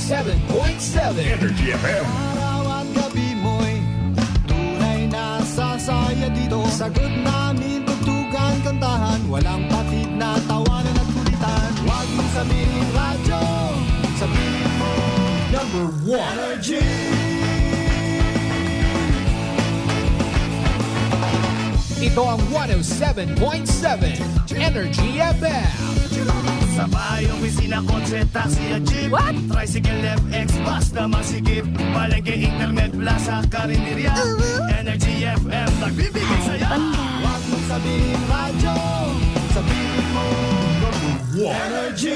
107.7 Energy FM. Araw at gabi mo'y tunay na sasaya dito. Sagot namin, tugtugan, kantahan, walang patid na tawanan at kulitan. Huwag mong sabihin radyo, sabihin mo number 1 Energy. Ito ang 107.7 Energy FM. Sa bayong opisina, kotse, taxi at jeep. What? Tricycle, FX, bus na masikip. Palengke, internet, plaza, karinderya. Energy FM, nagbibigay saya. Huwag mong sabihin radyo, sabihin mo number 1 Energy.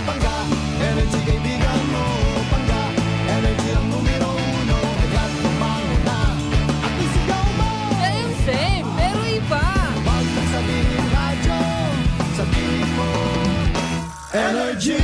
Pangga, energy kaibigan mo. Pangga, energy ang numero 1. Kaya't tumango na at isigaw mo. Same, pero iba. Huwag mong sabihin radyo, sabihin mo Energy.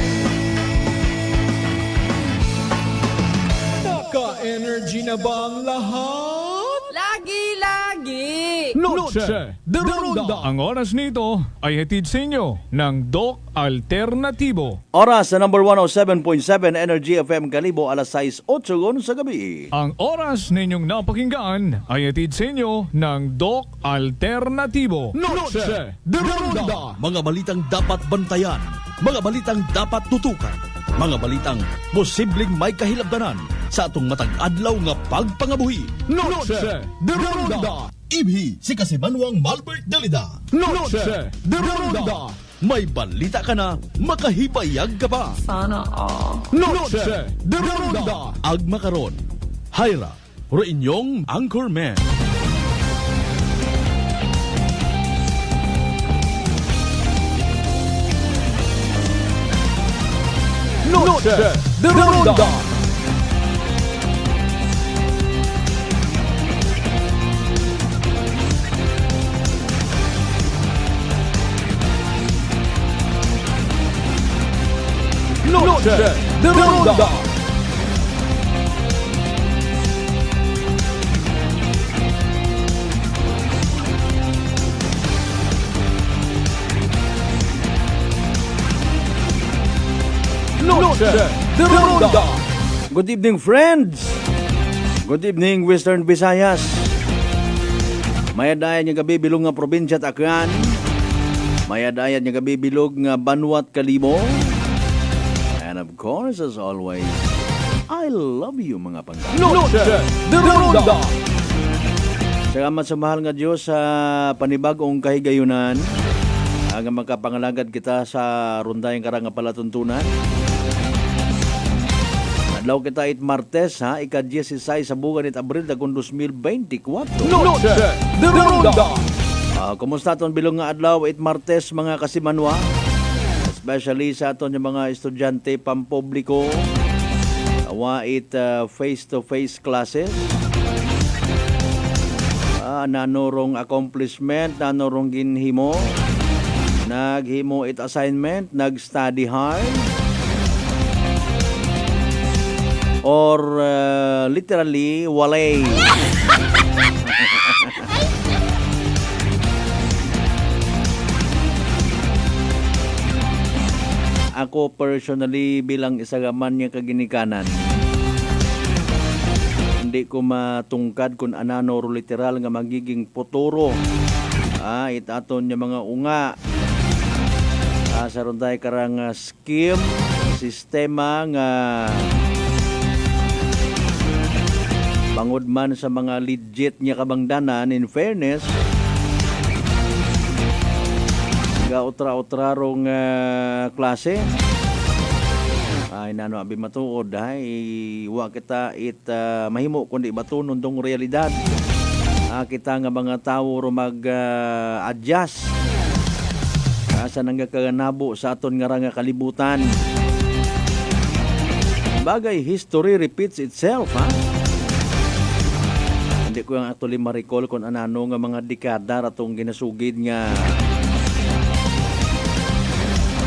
Naka-energy na ba ang lahat? Lagi-lagi. Noche de Ronda. Ang oras nito ay hatid sa inyo ng Doc Alternatibo. Oras sa number 107.7 Energy FM Kalibo, alas 6:08 sa gabi. Ang oras ninyong napakinggan ay hatid sa inyo ng Doc Alternatibo. Noche de Ronda. Mga balitang dapat bantayan, mga balitang dapat tutukan, mga balitang posibleng may kahilabdanan sa atong matag adlaw nga pagpangabuhi. Noche de Ronda. Ibhi si Kasimanwang Malbert Dalida. Noche de Ronda. May balita ka na, makahibayag ka pa. Sana all. Noche de Ronda. Agma karon, Hyra, ro inyong Anchorman. Noche de Ronda. Noche de Ronda. Noche de Ronda. Good evening, friends. Good evening, Western Visayas. Mayadayan nga gabi bilog nga probinsya at Aklan. Mayadayan nga gabi bilog nga Banwat Kalibo. And of course, as always, I love you mga pangga. Noche de Ronda. Salamat sa mahal nga Diyos sa panibagong kahigayunan. Ang makapangalagad kita sa rundayang karang nga palatuntunan. Adlaw kita it Martes ha, ika-16 sa buwan it Abril tagon 2024. Noche de Ronda. Kumusta aton bilong nga adlaw it Martes mga kasimanwa? Especially sa aton yung mga estudyante pampubliko. Awa it face-to-face classes. Nanorong accomplishment, nanorong ginhimo. Naghimo it assignment, nag-study hard. Or literally, walay. Ako personally bilang isagaman niya kaginikanan, hindi ko matungkad kung anano literal nga magiging poturo. Itaton niya mga unga. Sa runday karang scheme, sistema nga bangod man sa mga legit niya kabangdanan. In fairness, ga utra-utra rong klase ay nano abi matuod ay wa kita mahimo kundi batunon dong realidad. Kita nga mga tawo ro mag adjust sa nanggakanabo sa aton nga nga kalibutan. Bagay history repeats itself ha. Hindi ko yung actually ma-recall kung anano nga mga dekada ratong ginasugid nga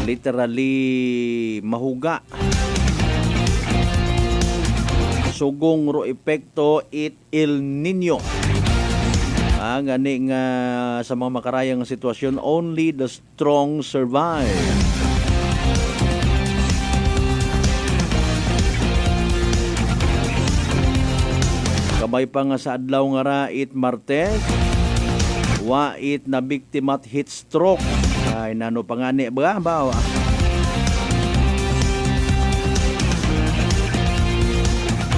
literally mahuga. Sugong ro epekto it El Nino. Gani nga sa mga makarayang sitwasyon, only the strong survive. Kabay pa nga sa adlaw nga rait Martes, wait na biktimat heat stroke. Ay nano pangani ba bawa.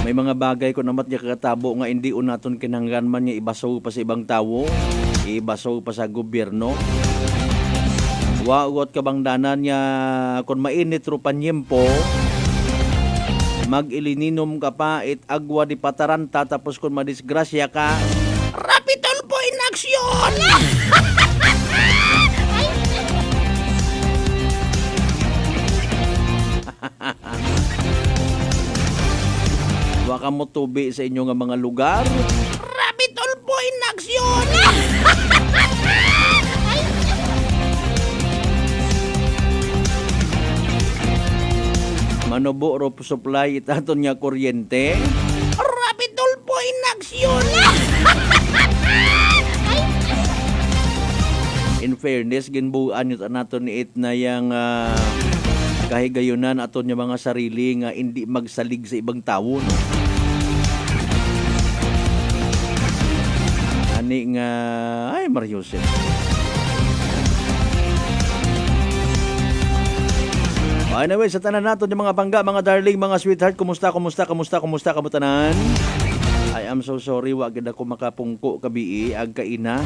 May mga bagay ko namat niya kakatabo nga hindi unaton kinanggan man niya ibasaw pa sa ibang tawo, ibasaw pa sa gobyerno. Waot kabangdanan niya kung mainit ro panyempo, mag-ilininom ka pa it agwa di pataranta tapos kung madisgrasya ka, rapitol po in action! Waka mo tubi sa inyo nga mga lugar, rapitol po in action! Manubo ro supply itaton nga kuryente, rapitol po in action! In fairness, ginbuan yun naton ni it na yung kahigayunan aton yung mga sarili nga hindi magsalig sa ibang tao. No? Ani nga, ay Mariusip. Anyway, sa tanan naton yung mga pangga, mga darling, mga sweetheart, kumusta kamutanan? I am so sorry, wag gid ako makapungko kabii ag kaina.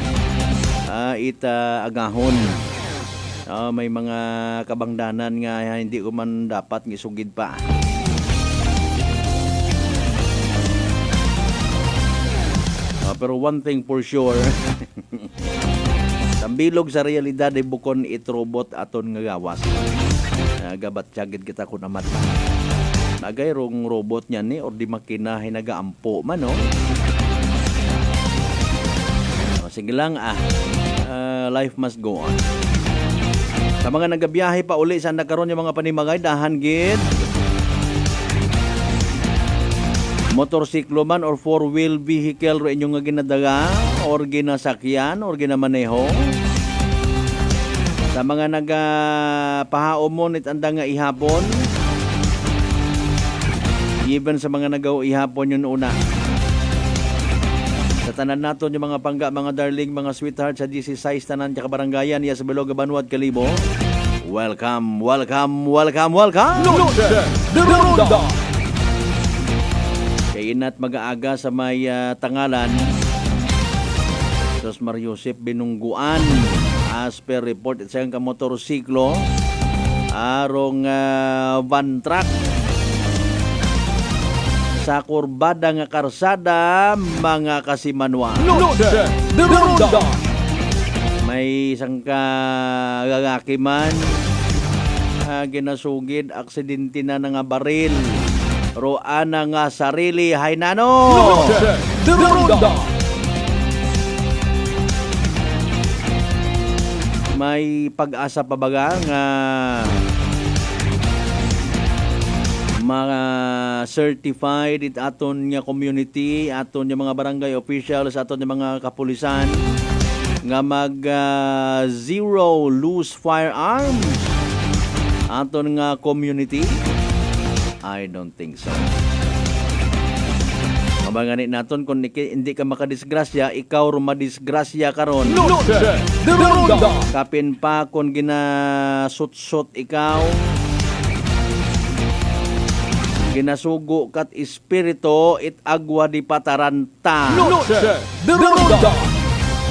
Agahon. May mga kabangdanan nga hindi ko man dapat ngisugid pa. Pero one thing for sure, tambilog sa realidad ay bukon itrobot aton nga gawas. Gabat tiyagid kita ko naman pa. Nagay rong robot niya ni or di makinahin nagaampo man, no? Sige lang life must go on. Sa mga nagabiyahe pa uli sa nagkaroon yung mga panimagay, dahan gid. Motorsiklo man or four-wheel vehicle ro inyong nga ginadaga or ginasakyan or ginamaneho. Sa mga nagapahaom mo nit anda nga ihapon, even sa mga nagaw ihapon yun una. Sa tanan naton yung mga pangga, mga darling, mga sweetheart sa GC6 tanan ka kabarangayan iya sa Bilog, Banwad, Kalibo. Welcome. Noche de Ronda. Kay inat mag-aaga sa may Tangalan. Sos Mariusip binungguan as per report isang motorsiklo arong van truck sa kurbada nga karsada mga kasimanwa. Noche de Ronda. May isang kagagaki man ginasugid aksidente na nga baril roana nga sarili hay nano. Noche de Ronda. May pag-asa pa baga nga mga certified it aton nga community, aton nga mga barangay officials, aton nga mga kapulisan nga mag zero loose firearms aton nga community? I don't think so. Kabanganin naton kung hindi ka makadisgrasya, ikaw rumadisgrasya karon. Noche de Ronda. Kapin pa kung ginasut-sut ikaw, ginasugo kat espiritu it agwa di pataranta. Noche de Ronda.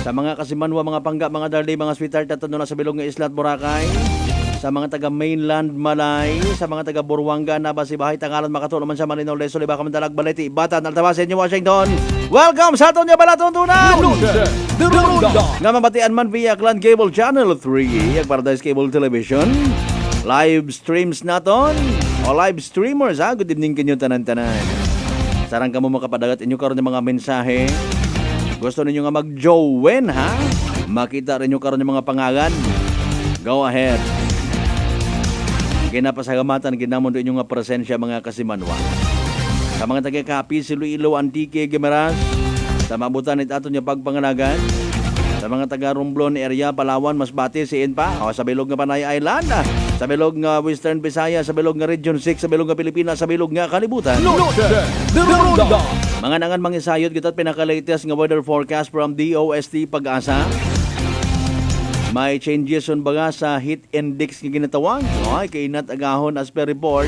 Sa mga kasimanwa, mga pangga, mga darling, mga sweetheart na na sa Bilog nga Isla at Boracay, sa mga taga mainland Malay, sa mga taga Buruanga, Nabasibahay, Tangalan, Makatulo, man sa Manino, Leso, Libaca, Mandalag, Balete, Ibatan, Altabasin, Washington. Welcome sa aton nga balatuntunan! Noche de Ronda. Nga mabatian man via Clan Cable Channel 3, Paradise Cable Television, live streams naton, o live streamers, ha? Good evening kanyo tanan-tanan. Sarang ka mo makapadagat inyo karon ng mga mensahe. Gusto ninyo nga mag-join, ha? Makita rin nyo karon ng mga pangalan. Go ahead. Ginapasagamatan, ginamon rin nyo nga presensya mga kasimanwa. Sa mga taga-Kapi, Iloilo, Antique, Guimaras, Sa mabutan it aton niya pagpanganagan. Sa mga taga Romblon area, Palawan, Masbate, Siin pa. O, sa bilog nga Panay Island. Sa bilog nga Western Visayas, sa bilog nga Region 6, sa bilog nga Pilipinas, sa bilog nga Kalibutan. Noche de Ronda. Mga nangan mangisayod kita pinaka-latest nga weather forecast from DOST Pag-asa. May changes on baga sa heat index nga ginatawag. Okay, kainat agahon as per report.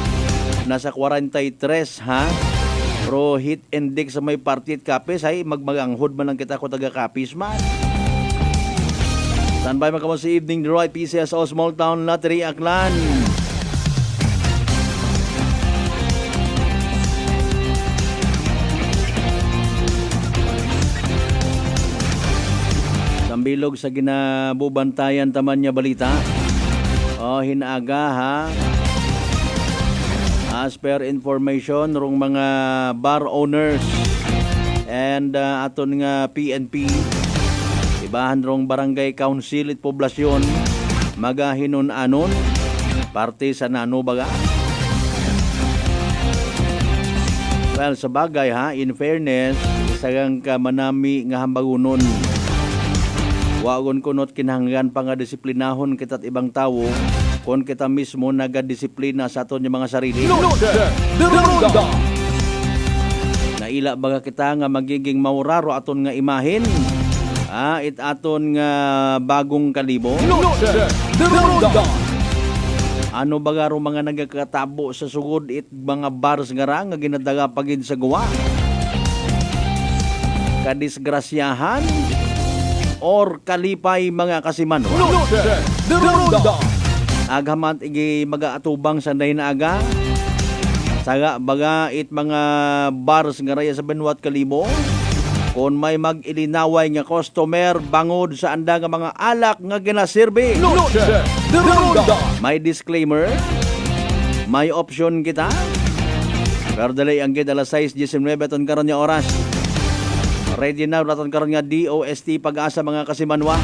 Nasa 43 ha. Pero heat index sa may partit kapis ay magmaganghod man lang kita ko taga kapis man. Standby mga kamo sa evening the right PCSO Small Town Lottery Aklan. Sambilog sa ginabubantayan taman niya balita. O hinaaga ha. As per information rong mga bar owners and aton nga PNP ibahan rong barangay council at poblasyon magahinon-anon parte sa nano baga. Well, sa bagay ha, in fairness, isagang ka manami nga hambagunon. Wagon kunot kinahanglan pa nga disiplinahon kita't ibang tawo kung kita mismo nagadisiplina sa aton yung mga sarili. Noche de Ronda. Naila baga kita nga magiging mauraro aton nga imahin. It aton nga bagong kalibo. Noche de Ronda. Ano baga ro mga nagakatabo sa sugod it mga bars nga ra nga ginadaga pagid sa guwa. Kadisgrasyahan or kalipay mga kasimanwa. Noche de Ronda. Aghamat igi magaatubang sa day na aga. Saga baga it mga bars nga raya sa Benwat Kalibo. Kung may mag-ilinaway nga customer bangod sa anda nga mga alak nga ginasirbi. Noche de Ronda. May disclaimer. May option kita. Pero dali ang gid alas 6:19 aton karon nga oras. Ready na naton karon nga DOST Pag-asa mga kasimanwa.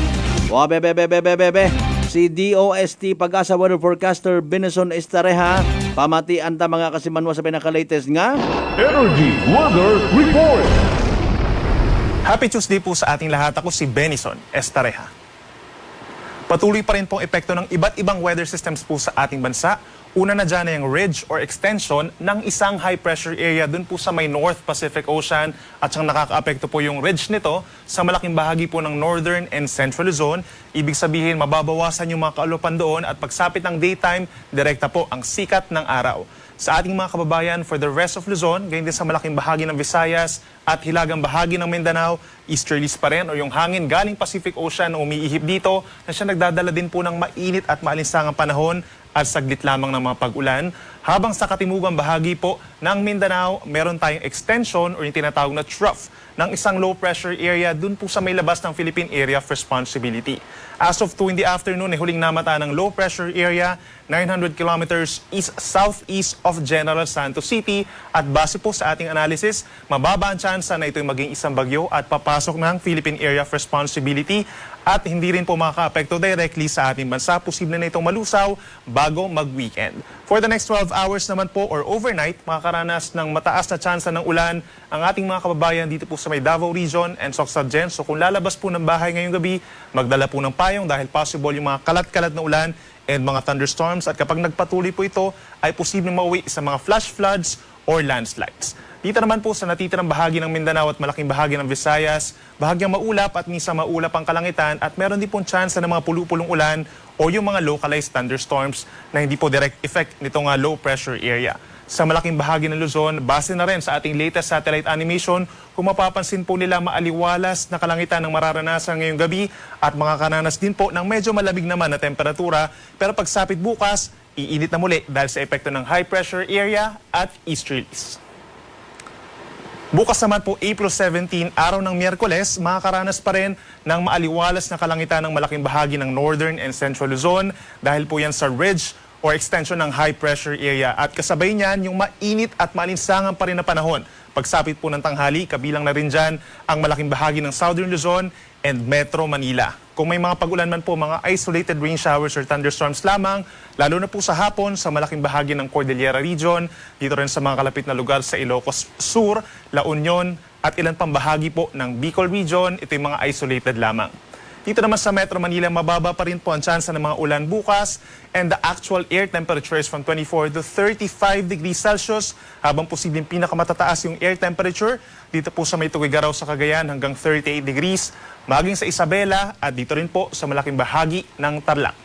O bebe. Si DOST Pag-asa weather forecaster Benison Estareha pamatian ta mga kasimanwa sa pinaka-latest nga Energy Weather Report. Happy Tuesday po sa ating lahat. Ako si Benison Estareha. Patuloy pa rin pong epekto ng iba't ibang weather systems po sa ating bansa. Una na dyan ay ang ridge or extension ng isang high pressure area dun po sa may North Pacific Ocean at siyang nakaka-apekto po yung ridge nito sa malaking bahagi po ng Northern and Central Luzon. Ibig sabihin, mababawasan yung mga kaalupan doon at pagsapit ng daytime, direkta po ang sikat ng araw. Sa ating mga kababayan for the rest of Luzon, ganyan din sa malaking bahagi ng Visayas at hilagang bahagi ng Mindanao, easterlies pa rin o yung hangin galing Pacific Ocean na umiihip dito na siya nagdadala din po ng mainit at maalinsangang panahon at saglit lamang ng mga pag-ulan. Habang sa katimugang bahagi po ng Mindanao, meron tayong extension o yung tinatawag na trough ng isang low pressure area dun po sa may labas ng Philippine Area of Responsibility. As of 2 in the afternoon, huling namata ng low pressure area 900 kilometers east-southeast of General Santos City at base po sa ating analysis, mababa ang tsansa na ito'y maging isang bagyo at papasok ng Philippine Area of Responsibility at hindi rin po makaka-apekto directly sa ating bansa. Posible na itong malusaw bago mag-weekend. For the next 12 hours naman po or overnight, makakaranas ng mataas na tsansa ng ulan ang ating mga kababayan dito po sa may Davao Region and Socsogen. So kung lalabas po ng bahay ngayong gabi, magdala po ng payong dahil possible yung mga kalat-kalat na ulan and mga thunderstorms at kapag nagpatuloy po ito ay posibleng mauwi sa mga flash floods or landslides. Dito naman po sa natitirang bahagi ng Mindanao at malaking bahagi ng Visayas, bahagyang maulap at minsan maulap ang kalangitan at meron din pong tsansa ng mga pulu-pulong ulan o yung mga localized thunderstorms na hindi po direct effect nitong low pressure area. Sa malaking bahagi ng Luzon, base na rin sa ating latest satellite animation, kung mapapansin po nila maaliwalas na kalangitan ng mararanasan ngayong gabi at makakaranas din po ng medyo malamig naman na temperatura. Pero pagsapit bukas, iinit na muli dahil sa epekto ng high pressure area at easterlies. Bukas naman po, April 17, araw ng Miyerkules, makakaranas pa rin ng maaliwalas na kalangitan ng malaking bahagi ng Northern and Central Luzon dahil po yan sa ridge or extension ng high pressure area. At kasabay niyan, yung mainit at maalinsangan pa rin na panahon. Pagsapit po ng tanghali, kabilang na rin dyan ang malaking bahagi ng Southern Luzon and Metro Manila. Kung may mga pag-ulan man po, mga isolated rain showers or thunderstorms lamang, lalo na po sa hapon sa malaking bahagi ng Cordillera Region, dito rin sa mga kalapit na lugar sa Ilocos Sur, La Union at ilan pang bahagi po ng Bicol Region. Ito yung mga isolated lamang. Dito naman sa Metro Manila, mababa pa rin po ang tsansa ng mga ulan bukas and the actual air temperature is from 24 to 35 degrees Celsius habang posibleng pinakamatataas yung air temperature dito po sa may Tuguegarao sa Cagayan hanggang 38 degrees, maging sa Isabela at dito rin po sa malaking bahagi ng Tarlac.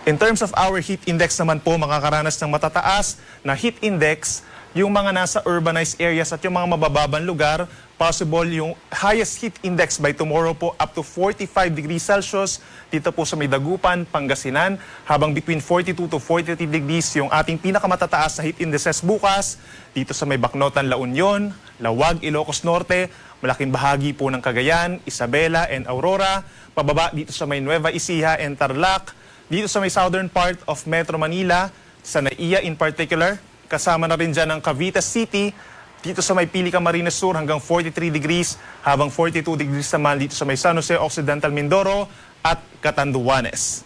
In terms of our heat index naman po, makakaranas ng matataas na heat index yung mga nasa urbanized areas at yung mga mabababang lugar. Possible yung highest heat index by tomorrow po up to 45 degrees Celsius dito po sa may Dagupan, Pangasinan, habang between 42 to 43 degrees yung ating pinakamatataas na heat indices bukas dito sa may Bacnotan, La Union, Lawag, Ilocos Norte, malaking bahagi po ng Cagayan, Isabela and Aurora, pababa dito sa may Nueva Ecija and Tarlac, dito sa may southern part of Metro Manila, sa Naiya in particular, kasama na rin dyan ang Cavite City, dito sa may Pili, Camarines Sur hanggang 43 degrees, habang 42 degrees naman dito sa may San Jose Occidental, Mindoro at Catanduanes.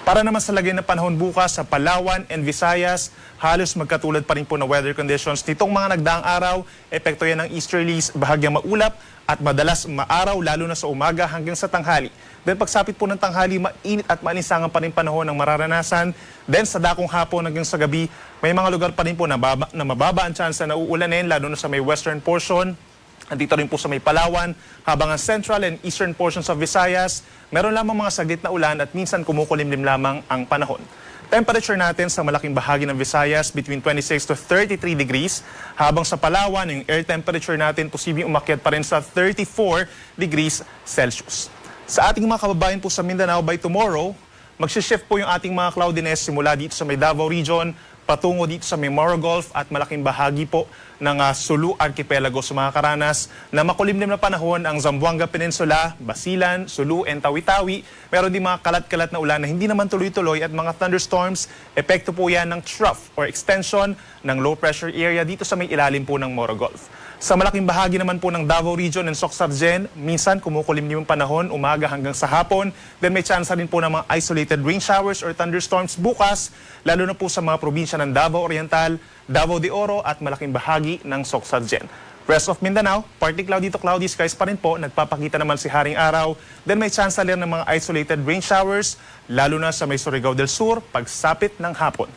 Para naman sa lagay ng panahon bukas sa Palawan and Visayas, halos magkatulad pa rin po na weather conditions. Nitong mga nagdaang araw, epekto yan ng easterlies, bahagyang maulap at madalas maaraw lalo na sa umaga hanggang sa tanghali. Then pagsapit po ng tanghali, mainit at maalinsangan pa rin panahon ng mararanasan. Then sa dakong hapon hanggang sa gabi, may mga lugar pa rin po na mababa ang tsansa na uulanin lalo na sa may western portion. Andito rin po sa may Palawan, habang ang central and eastern portions of Visayas, meron lamang mga saglit na ulan at minsan kumukulimlim lamang ang panahon. Temperature natin sa malaking bahagi ng Visayas between 26 to 33 degrees, habang sa Palawan, yung air temperature natin posibleng umakyat pa rin sa 34 degrees Celsius. Sa ating mga kababayan po sa Mindanao, by tomorrow, magsishift po yung ating mga cloudiness simula dito sa may Davao Region, patungo dito sa may Moro Gulf at malaking bahagi po ng Sulu Archipelago sa mga karanas na makulimlim na panahon ang Zamboanga Peninsula, Basilan, Sulu, and Tawi-Tawi. Meron din mga kalat-kalat na ulan na hindi naman tuloy-tuloy at mga thunderstorms. Epekto po yan ng trough or extension ng low pressure area dito sa may ilalim po ng Moro Gulf. Sa malaking bahagi naman po ng Davao Region and Soc-Sargen, minsan kumukulimlim yung panahon umaga hanggang sa hapon. Then may chance rin po ng mga isolated rain showers or thunderstorms bukas, lalo na po sa mga probinsya ng Davao Oriental, Davao de Oro at malaking bahagi ng Soc-Sargen. Rest of Mindanao, partly cloudy to cloudy skies pa rin po, nagpapakita naman si Haring Araw. Then may chance rin ng mga isolated rain showers, lalo na sa may Surigao del Sur, pagsapit ng hapon.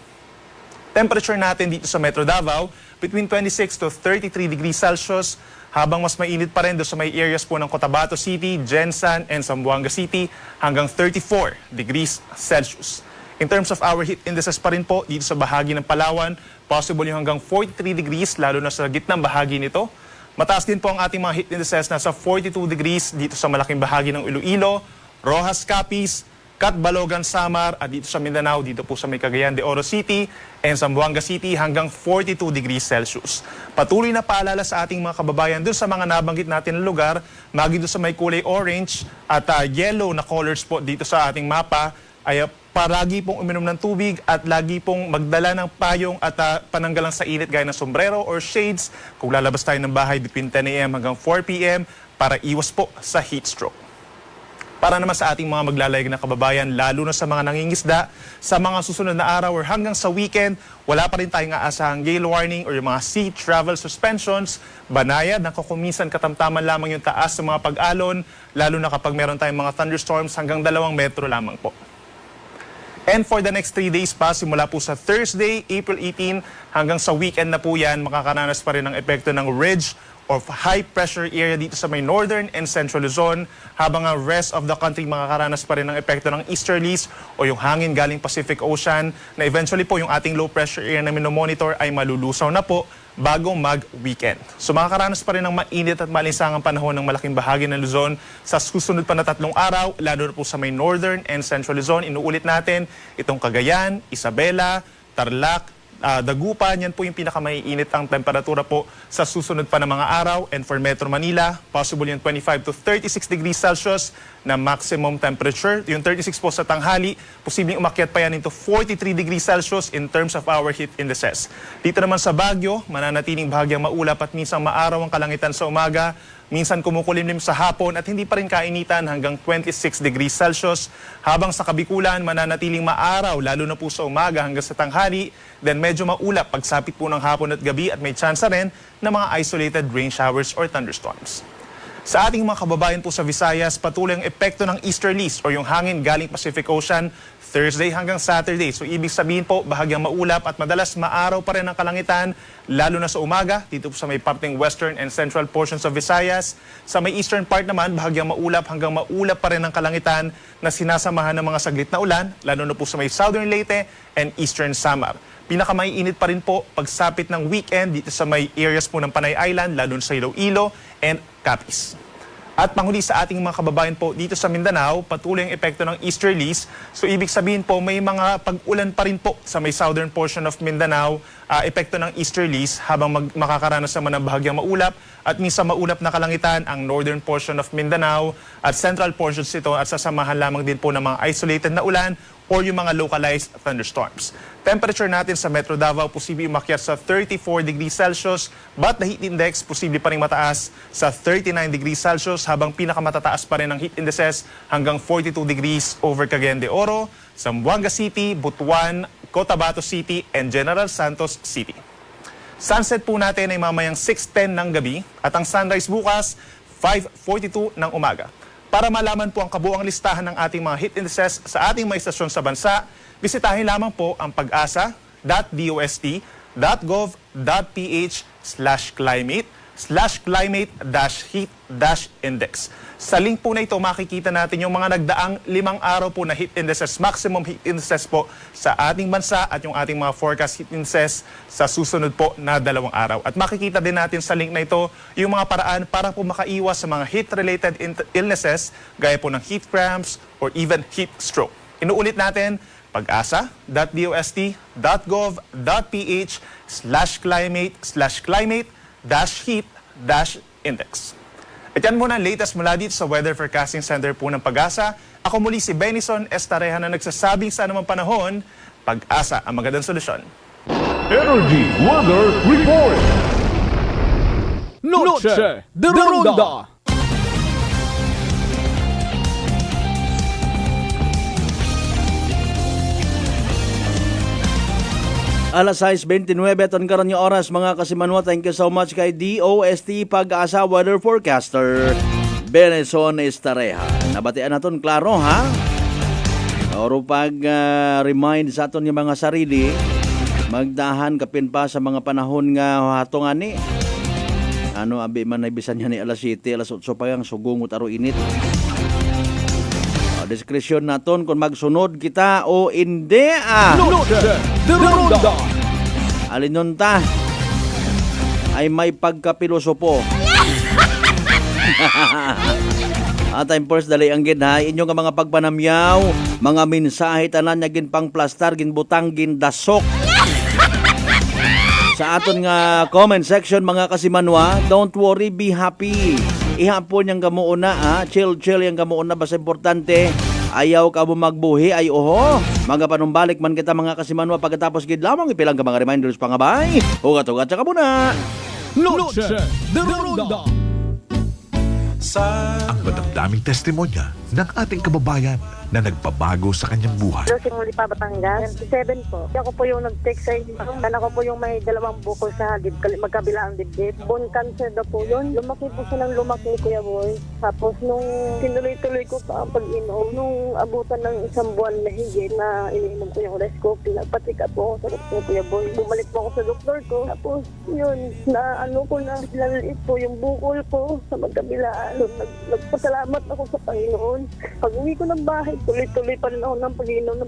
Temperature natin dito sa Metro Davao, between 26 to 33 degrees Celsius, habang mas mainit pa rin doon sa may areas po ng Cotabato City, Jensan, and Zamboanga City, hanggang 34 degrees Celsius. In terms of our heat indices pa rin po, dito sa bahagi ng Palawan, possible yung hanggang 43 degrees, lalo na sa gitnang bahagi nito. Mataas din po ang ating mga heat indices, nasa 42 degrees dito sa malaking bahagi ng Iloilo, Rojas, Capiz, Catbalogan, Samar, at dito sa Mindanao, dito po sa may Cagayan de Oro City and Zamboanga City hanggang 42 degrees Celsius. Patuloy na paalala sa ating mga kababayan dun sa mga nabanggit natin na lugar, maging doon sa may kulay orange at yellow na colors po dito sa ating mapa, ay paragi pong uminom ng tubig at lagi pong magdala ng payong at pananggalang sa init gaya ng sombrero or shades kung lalabas tayo ng bahay between 10 a.m. hanggang 4 p.m. para iwas po sa heat stroke. Para naman sa ating mga maglalayag na kababayan, lalo na sa mga nangingisda, sa mga susunod na araw or hanggang sa weekend, wala pa rin tayong aasahang gale warning or yung mga sea travel suspensions. Banayad, kuminsan katamtaman lamang yung taas sa mga pag-alon, lalo na kapag meron tayong mga thunderstorms hanggang 2 metro lamang po. And for the next 3 days pa, simula po sa Thursday, April 18, hanggang sa weekend na po yan, makakaranas pa rin ang epekto ng ridge of high pressure area dito sa may northern and central Luzon, habang ang rest of the country makakaranas pa rin ng epekto ng easterlies o yung hangin galing Pacific Ocean na eventually po yung ating low pressure area na minomonitor ay malulusaw na po bago mag-weekend. So makakaranas pa rin ng mainit at malinsangang panahon ng malaking bahagi ng Luzon sa susunod pa na 3 araw, lalo na po sa may northern and central Luzon. Inuulit natin itong Cagayan, Isabela, Tarlac, Dagupan, yan po yung pinakamaiinit ang temperatura po sa susunod pa na mga araw. And for Metro Manila, possible yung 25 to 36 degrees Celsius na maximum temperature. Yung 36 po sa tanghali, posibleng umakyat pa yan into 43 degrees Celsius in terms of our heat indices. Dito naman sa Baguio, mananatiling bahagyang maulap at minsang maaraw ang kalangitan sa umaga, Minsan kumukulimlim sa hapon at hindi pa rin kainitan hanggang 26 degrees Celsius. Habang sa Kabikulan, mananatiling maaraw lalo na po sa umaga hanggang sa tanghali. Then medyo maulap pagsapit po ng hapon at gabi at may tsansa rin ng mga isolated rain showers or thunderstorms. Sa ating mga kababayan po sa Visayas, patuloy ang epekto ng easterlies o yung hangin galing Pacific Ocean Thursday hanggang Saturday. So ibig sabihin po, bahagyang maulap at madalas maaraw pa rin ang kalangitan, lalo na sa umaga, dito po sa may parteng western and central portions of Visayas. Sa may eastern part naman, bahagyang maulap hanggang maulap pa rin ang kalangitan na sinasamahan ng mga saglit na ulan, lalo na po sa may southern Leyte and eastern Samar. Pinakamaiinit pa rin po pagsapit ng weekend dito sa may areas po ng Panay Island, lalo sa Iloilo and Capiz. At panghuli sa ating mga kababayan po dito sa Mindanao, patuloy ang epekto ng easterlies. So ibig sabihin po may mga pag-ulan pa rin po sa may southern portion of Mindanao, epekto ng easterlies habang makakaranas naman ng bahagyang maulap at minsan maulap na kalangitan ang northern portion of Mindanao at central portions ito at sasamahan lamang din po ng mga isolated na ulan or yung mga localized thunderstorms. Temperature natin sa Metro Davao posible umakyat sa 34 degrees Celsius but the heat index posible pa rin mataas sa 39 degrees Celsius habang pinakamatataas pa rin ang heat indices hanggang 42 degrees over Cagayan de Oro, Zamboanga City, Butuan, Cotabato City, and General Santos City. Sunset po natin ay mamayang 6:10 ng gabi at ang sunrise bukas 5:42 ng umaga. Para malaman po ang kabuuang listahan ng ating mga heat indices sa ating mga istasyon sa bansa, bisitahin lamang po ang pag-asa.dost.ph/climate/heat-index. Sa link po na ito, makikita natin yung mga nagdaang 5 araw po na heat indices, maximum heat indices po sa ating bansa at yung ating mga forecast heat indices sa susunod po na 2 araw. At makikita din natin sa link na ito yung mga paraan para po makaiwas sa mga heat-related illnesses gaya po ng heat cramps or even heat stroke. Inuulit natin, pag-asa.dost.ph/climate/heat-index. At yan muna ang latest mula dito sa Weather Forecasting Center po ng Pag-asa. Ako muli si Benison Estareha na nagsasabing sa anumang panahon, Pag-asa ang magandang solusyon. Energy Weather Report. Noche de Ronda. Alas 6:29 ton karon yung oras mga kasimanwa. Thank you so much kay DOST Pag-asa Weather Forecaster Benison Estareha. Nabatian naton klaro ha. Oro pag remind sa aton yung mga sarili, magdahan kapin pa sa mga panahon nga hatongan ni. Ano abi man ibisan niya ni alas 7, alas 8 pa yang sugungot aro init. Diskresyon naton kung magsunod kita o hindi Noche de Ronda. Alinon ta ay may pagkapilosopo. Time first dali ang gid ha. Inyo nga mga pagpanamyaw, mga mensahe tanan nya gin pang plastar gin butang gin dasok. Sa aton nga comment section mga kasimanwa, don't worry, be happy. Ihapon yang gamuuna ha, chill yang gamuuna basta importante. Ayaw ka mo magbuhi ay oho. Magapanumbalik man kita mga kasimanwa pagkatapos gid lamang ipilang ka mga reminders pangabay. Ugat-ugat sa kamuna. Noche de Ronda. Ang madamdaming testimonya ng ating kababayan na nagpabago sa kanyang buhay. Si Mulipa, Batangas. 7 po. Ako po yung nag-text sa inyo. Ako po yung may 2 bukol sa magkabila ang dibdib. Bone cancer daw po yun. Lumaki po siya ng lumaki, Kuya Boy. Tapos nung tinuloy-tuloy ko pa ang pag-inom, nung abutan ng 1 buwan na higit na iniinom ko yung Rescopy, nagpatika po ako sa doktor, Kuya Boy. Bumalik po ako sa doktor ko. Tapos yun, na ano ko na, laliit po yung bukol ko sa magkabilaan. Nagpasalamat ako sa Panginoon. Pag-uwi ko ng bahay, tuloy-tuloy pa rin ako ng pag-inom ng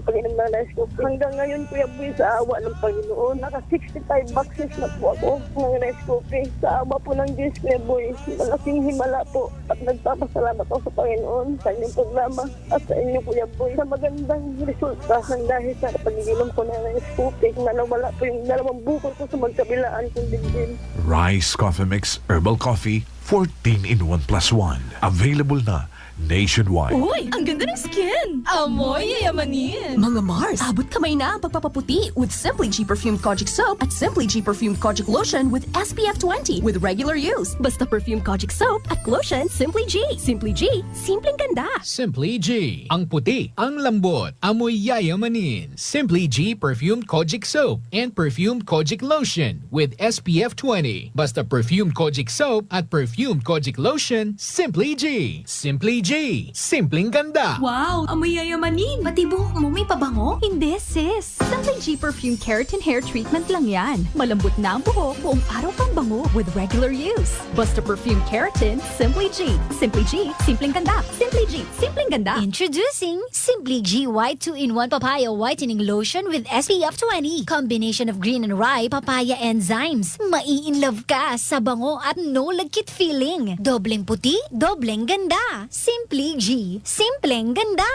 Rescopy. Hanggang ngayon, Kuya Boy, sa awa ng Panginoon, naka 65 boxes na po ako ng Rescopy. Sa awa po ng Diyos, Kuya Boy, malaking himala po. At nagpapasalamat ako sa Panginoon sa inyong programa at sa inyong, Kuya Boy, sa magandang resulta ng dahil sa pag-inom ko ng Rescopy. Nawala po yung 2 bukol ko sa magkabilaan kong dingding. Rice Coffee Mix Herbal Coffee 14 in 1 plus 1. Available na nationwide. Uy, ang ganda ng skin! Amoy yayamanin! Mga Mars, abot kamay na ang pagpapaputi with Simply G Perfumed Kojic Soap at Simply G Perfumed Kojic Lotion with SPF 20 with regular use. Basta Perfumed Kojic Soap at Lotion, Simply G. Simply G, simpleng ganda. Simply G. Ang puti, ang lambot, amoy yayamanin. Simply G Perfumed Kojic Soap and Perfumed Kojic Lotion with SPF 20. Basta Perfumed Kojic Soap at Perfumed Kojic Lotion, Simply G. Simply G. Simpleng ganda. Wow, amoy yayamanin. Pati buhok mo may pabango? Hindi, sis. Simply G Perfumed Keratin Hair Treatment lang yan. Malambot na ang buhok, buong araw pang bango with regular use. Basta Perfumed Keratin, Simply G. Simply G, simpleng ganda. Simply G, simpleng ganda. Introducing Simply G White 2-in-1 Papaya Whitening Lotion with SPF 20. Combination of green and rye papaya enzymes. Mai-in-love ka sa bango at no lagkit feeling. Dobleng puti, dobleng ganda. Simply G. Simpleng ganda.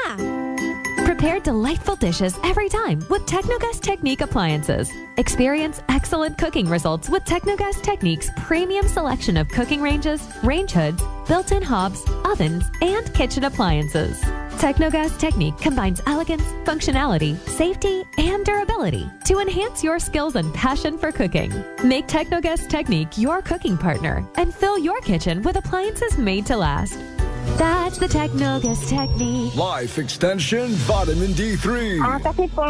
Prepare delightful dishes every time with Technogas Technique appliances. Experience excellent cooking results with Technogas Technique's premium selection of cooking ranges, range hoods, built-in hobs, ovens, and kitchen appliances. Technogas Technique combines elegance, functionality, safety, and durability to enhance your skills and passion for cooking. Make Technogas Technique your cooking partner and fill your kitchen with appliances made to last. That's the Technogas Technique. Life Extension Vitamin D3. Kasi po,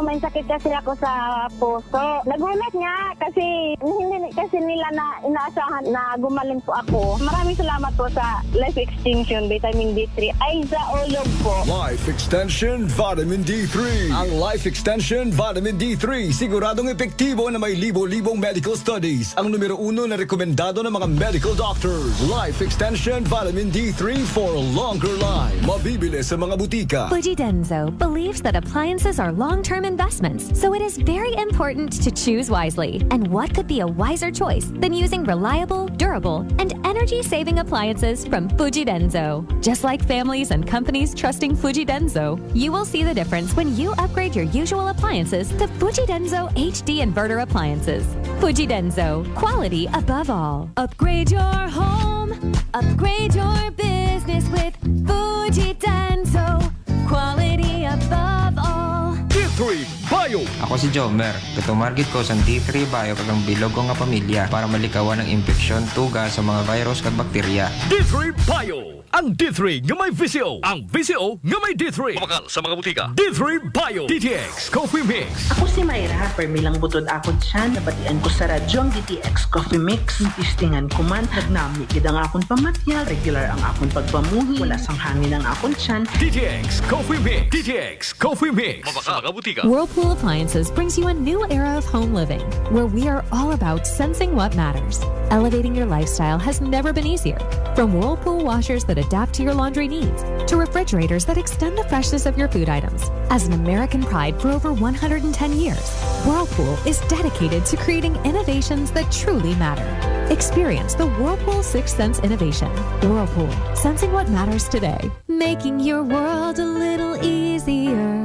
may sakit kasi ako sa puso. Nagulat nga kasi hindi kasi nila na inaasahan na gumaling po ako. Maraming salamat po sa Life Extension Vitamin D3. Ay, sa ulog po. Life Extension Vitamin D3. Ang Life Extension Vitamin D3 siguradong epektibo na may libo-libong medical studies. Ang numero 1 na rekomendado ng mga medical doctors. Life Extension Vitamin D3 for a longer life. Mabibili sa mga butika. Fujidenzo believes that appliances are long-term investments, so it is very important to choose wisely. And what could be a wiser choice than using reliable, durable, and energy-saving appliances from Fujidenzo? Just like families and companies trusting Fujidenzo, you will see the difference when you upgrade your usual appliances to Fujidenzo HD Inverter appliances. Fujidenzo, quality above all. Upgrade your home, upgrade your business with Fujidenzo, quality above all. D3 Bio. Ako si Jomer. Katumargit ko sa D3 Bio kagang bilog ko nga pamilya para malikawan ng infeksyon, tuga sa mga virus kag bakterya. D3 Bio. Ang D3 nga may VCO. Ang VCO nga may D3. Pumakal sa mga butika. D3 Bio. DTX Coffee Mix. Ako si Mayra. Permilang butod akon siya. Nabatian ko sa radyo ang DTX Coffee Mix. Istingan ko man. Nagnami gid ang akon pamatya. Regular ang akon pagpamuhi. Wala sang hangin ang akon siyan. DTX Coffee Mix. DTX Coffee Mix. Pumakal sa mga butika. Whirlpool Appliances brings you a new era of home living, where we are all about sensing what matters. Elevating your lifestyle has never been easier. From Whirlpool washers that adapt to your laundry needs, to refrigerators that extend the freshness of your food items. As an American pride for over 110 years, Whirlpool is dedicated to creating innovations that truly matter. Experience the Whirlpool Sixth Sense innovation. Whirlpool, sensing what matters today. Making your world a little easier.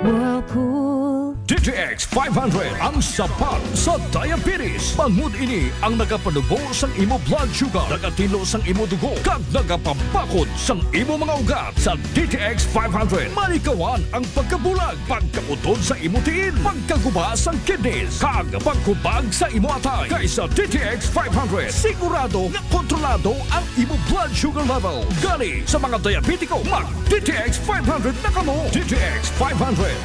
Whirlpool. DTX 500 ang sapat sa diabetes. Bangod ini ang nagapanubo sang imo blood sugar, nagatilo sang imo dugo, kag nagapabakod sang imo mga ugat. Sa DTX 500, malikawan ang pagkabulag, pagkautod sa imo tiil, pagkaguba sang kidneys, kag pagkubag sa imo atay. Kaysa DTX 500, sigurado nga kontrolado ang imo blood sugar level. Gani sa mga diabetiko, mag DTX 500 na kamo. DTX 500.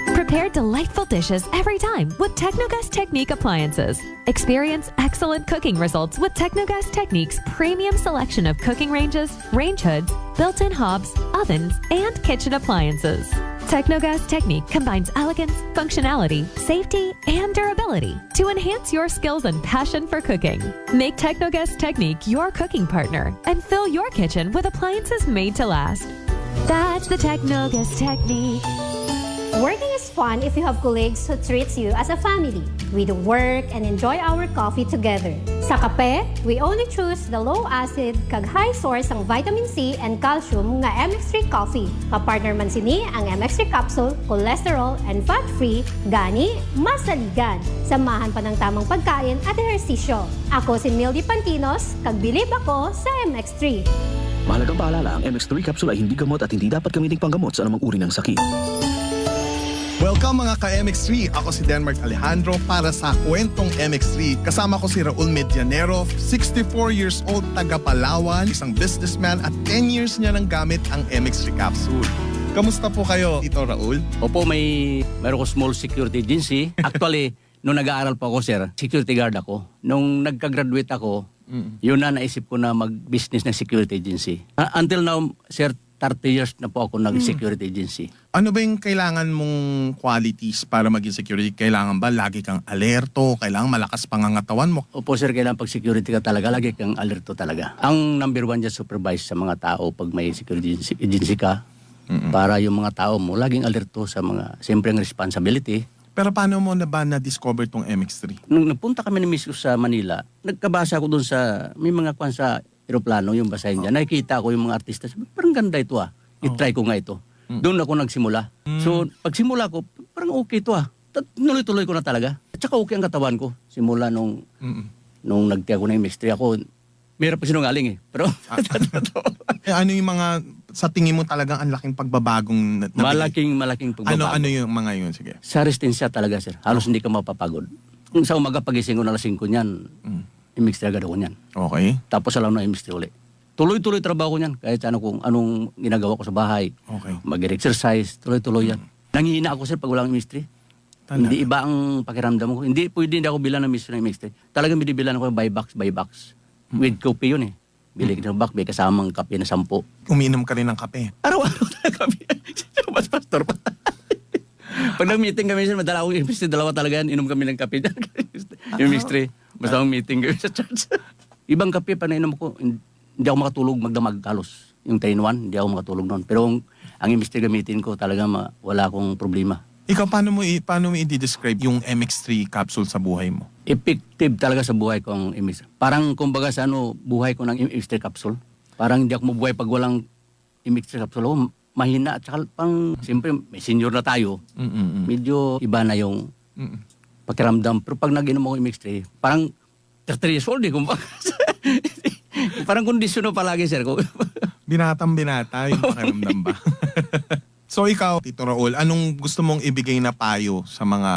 Prepare delightful dishes every time with Technogas Technique appliances. Experience excellent cooking results with Technogas Technique's premium selection of cooking ranges, range hoods, built-in hobs, ovens, and kitchen appliances. Technogas Technique combines elegance, functionality, safety, and durability to enhance your skills and passion for cooking. Make Technogas Technique your cooking partner and fill your kitchen with appliances made to last. That's the Technogas Technique. Working is fun if you have colleagues who treats you as a family. We do work and enjoy our coffee together. Sa kape, we only choose the low-acid kag high source ang vitamin C and calcium nga MX3 coffee. Kapartner man sini ang MX3 capsule, cholesterol and fat-free, gani, masaligan. Samahan pa ng tamang pagkain at ehersisyo. Ako si Mildy Pantinos, kag bilib ako sa MX3. Mahalagang paalala, ang MX3 capsule ay hindi gamot at hindi dapat gamiting panggamot sa anumang uri ng sakit. Welcome mga ka-MX3! Ako si Denmark Alejandro para sa Kwentong MX3. Kasama ko si Raul Medianero, 64 years old, taga Palawan, isang businessman at 10 years niya nang gamit ang MX3 capsule. Kamusta po kayo, Tito Raul? Opo, meron ko small security agency. Actually, nung nag-aaral pa ako, sir, security guard ako. Nung nagka-graduate ako, yun na naisip ko na mag-business ng security agency. Until now, sir, 30 years na po ako nag-security agency. Ano ba yung kailangan mong qualities para maging security? Kailangan ba lagi kang alerto? Kailangan malakas pangangatawan mo? Opo sir, kailangan pag security ka talaga, lagi kang alerto talaga. Ang number one dyan, supervise sa mga tao pag may security agency ka. Para yung mga tao mo, laging alerto sa mga, siyempre ang responsibility. Pero paano mo na ba na-discover tong MX3? Nung nagpunta kami ni Miss sa Manila, nagkabasa ako dun sa, may mga kwan sa aeroplano, yung basahin dyan. Nakikita ko yung mga artista, sabi, parang ganda ito I-try ko nga ito. Doon ako nagsimula. So, pagsimula ko, parang okay ito Tuloy-tuloy ko na talaga. At saka okay ang katawan ko. Simula nung nagtiya ko ng MX3 ako, mayroon pa sinungaling Pero, ano yung mga, sa tingin mo talagang ang laking pagbabagong malaking pagbabago. Ano yung mga yun? Sige. Sa resistensya talaga, sir. Halos hindi ka mapapagod. Sa umaga, pagising ko na alas 5 niyan, MX3 agad ako niyan. Okay. Tapos alam na MX3 ulit. Tuloy-tuloy trabaho ko niyan. Kahit kung anong ginagawa ko sa bahay. Okay. Mag-exercise, tuloy-tuloy yan. Nangihina ako, sir, pag walang MX3. Hindi iba ang pakiramdam ko. Hindi ako bilan ng MX3. Talagang binibilan ako by box. With coffee yun Bili ka ng bakbe kasamang kape na 10. Umiinom ka rin ng kape? Araw-araw na kape. Mas pastor pa. Pag nag-meeting kami, sir, madala akong MX3. Dalawa talaga yan. Inom kami ng kape dyan. Yung MX3. Basta akong meeting kami sa church. Ibang kape pa nainom ko, hindi ako makatulog magdamag halos. Yung 3-in-1, hindi ako makatulog noon. Pero ang MX3 gamitin ko talaga wala akong problema. Ikaw, paano mo i-describe yung MX3 capsule sa buhay mo? Effective talaga sa buhay ko ang MX3. Parang kumbaga sa buhay ko ng MX3 capsule. Parang hindi ako mabuhay pag walang MX3 capsule. Mahina at saka siyempre may senior na tayo. Medyo iba na yung pakiramdam. Pero pag nag-inom ako MX3, parang 30 years old kumbaga. Parang kondisyon na palagi, sir. Binatang-binata yung pakiramdam ba? So ikaw, Tito Raul, anong gusto mong ibigay na payo sa mga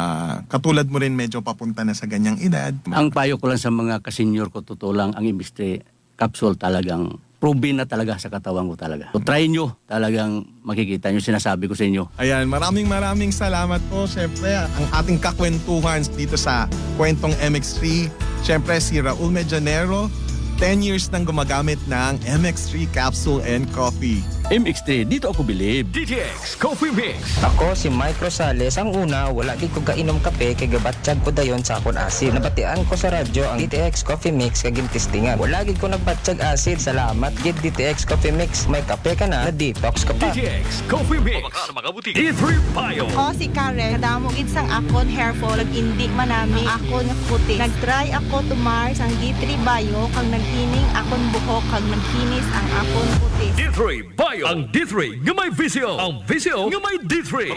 katulad mo rin medyo papunta na sa ganyang edad? Ang payo ko lang sa mga kasenyor ko, totoo lang, ang MX3 capsule talagang proven na talaga sa katawan ko talaga. So try nyo, talagang makikita nyo, sinasabi ko sa inyo. Ayan, maraming salamat po. Siyempre, ang ating kakwentuhan dito sa Kwentong MX3. Siyempre, si Raul Medianero, 10 years nang gumagamit ng MX3 capsule and coffee. MX3, dito ako bilib. DTX Coffee Mix. Ako si Mike Rosales. Ang una, wala di ko kainom kape kay gabatsyag ko dayon sa akon acid. Nabatian ko sa radyo ang DTX Coffee Mix kaging testingan. Wala gid ko nagbatsyag acid. Salamat gid DTX Coffee Mix. May kape ka na detox ka pa. DTX Coffee Mix. D3 Bio. Ako si Karen. Kadamo gid sang akon hair fall. Hindi manami akon puti. Nag-try ako tumar sang D3 Bio kag naghining akon buhok kag nagkinis ang akon puti. D3 Bio. Ang D3 nga may visyo. Ang visyo nga may D3.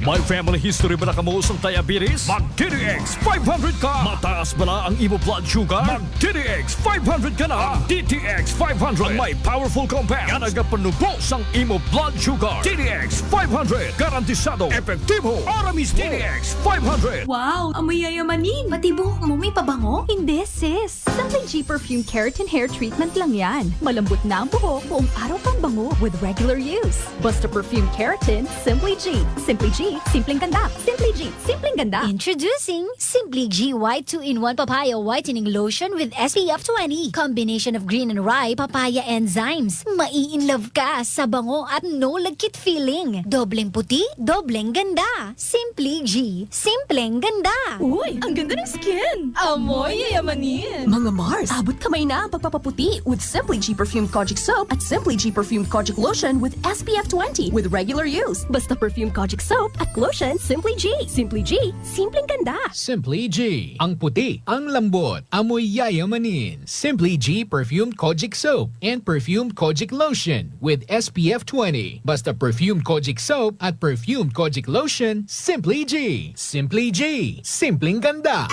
May family history ba na kamuusang diabetes? Mag-DTX 500 ka. Mataas ba na ang imo blood sugar? Mag-DTX 500 ka na. Ang DTX 500 ang may powerful compounds nga nagapanubos ang imo blood sugar. DTX 500 garantisado, epektibo, aramis. DTX 500. Wow, amoy yayamanin. Pati buhok mo may pabango? Hindi, sis. Simply G Perfume Keratin Hair Treatment lang yan. Malambot na ang buhok, buong araw kang bango with regular use. Basta Perfume Keratin, Simply G. Simply G, simpleng ganda. Simply G, simpleng ganda. Introducing Simply G White 2-in-1 Papaya Whitening Lotion with SPF 20. Combination of green and rye papaya enzymes. Mai-in-love ka sa bango at no lagkit feeling. Dobleng puti, dobleng ganda. Simply G, simpleng ganda. Uy, ang ganda ng skin! Amoy yayamanin! Mga Mars, abot kamay na ang pagpapaputi with Simply G Perfumed Kojic Soap at Simply G Perfumed Kojic Lotion with SPF 20 with regular use. Basta Perfumed Kojic Soap at Lotion, Simply G. Simply G, simpleng ganda. Simply G. Ang puti, ang lambot, amoy yayamanin. Simply G Perfumed Kojic Soap and Perfumed Kojic Lotion with SPF 20. Basta Perfumed Kojic Soap at Perfumed Kojic Lotion, Simply G. Simply G, simpleng ganda.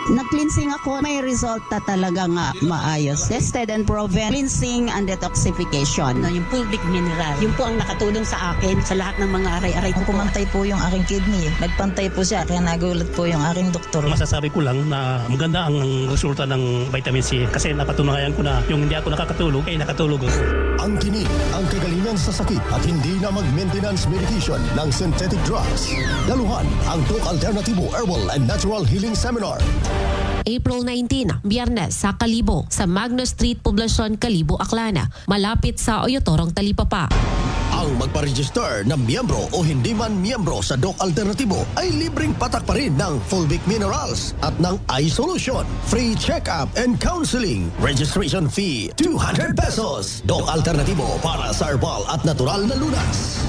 Nag-cleansing ako, may resulta talaga nga maayos. Tested and proven, cleansing and detoxification. Yung fulvic mineral, yun po ang nakatulong sa akin sa lahat ng mga aray-aray ko. Pumantay po yung aking kidney. Nagpantay po siya, kaya nagulat po yung aking doktor. Masasabi ko lang na maganda ang resulta ng vitamin C kasi napatunayan ko na yung hindi ako nakakatulog, ay nakatulog ako. Ang tinig, ang kagalingan sa sakit at hindi na mag-maintenance medication ng synthetic drugs. Daluhan ang Doc Alternativo Herbal and Natural Healing Seminar. April 19, Biyernes sa Kalibo, sa Magno Street, Poblacion, Kalibo, Aklana, malapit sa Oyotorong, Talipapa. Ang magpa-register na miyembro o hindi man miyembro sa Doc Alternativo ay libreng patak pa rin ng fulvic minerals at ng eye solution. Free check-up and counseling. Registration fee, 200 pesos. Doc Alternativo para sa herbal at natural na lunas.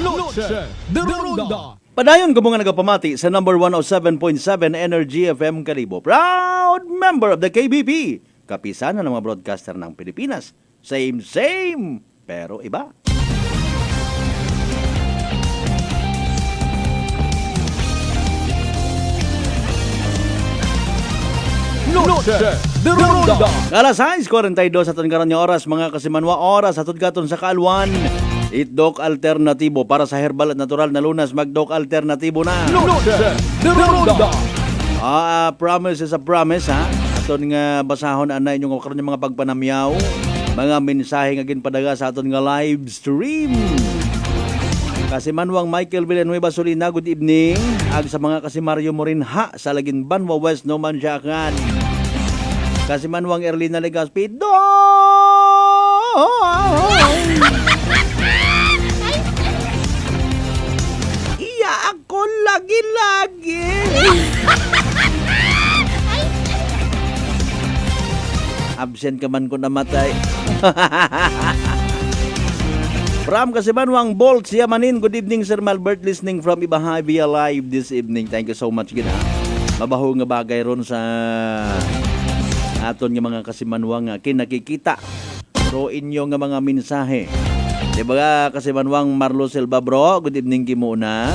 Noche de Ronda. Padayon ko mga nagapamati sa number 107.7 Energy FM Kalibo. Proud member of the KBP. Kapisanan ng mga broadcaster ng Pilipinas. Same, pero iba. Noche de Ronda. Alas 6:42 atong karon nga oras mga kasimanwa, oras atong katon sa Kaalwan. Doc Alternativo para sa herbal at natural na lunas, mag-Doc Alternativo na. Noche de Ronda. Promise is a promise ha. Aton nga basahon anay yung karon yung mga pagpanamyaw, mga mensahe nga ginpadaga sa aton nga live stream. Kasimanwang Michael Villanueva Solina, good evening. Ag sa mga Kasimario Morinha sa Lagin Banwa West, no man siya kan. Kasimanwang Erlina Legaspi, iya ako lagi-lagi. Absent ka man ko namatay. From Kasimanwang Bolt, Yamanin, good evening Sir Malbert, listening from Ibahay via live this evening. Thank you so much gina. Mabaho nga bagay ron sa aton nga mga Kasimanwang kinakikita. So inyo nga mga mensahe. Diba Kasimanwang Marlo Silva bro, good evening kimuna.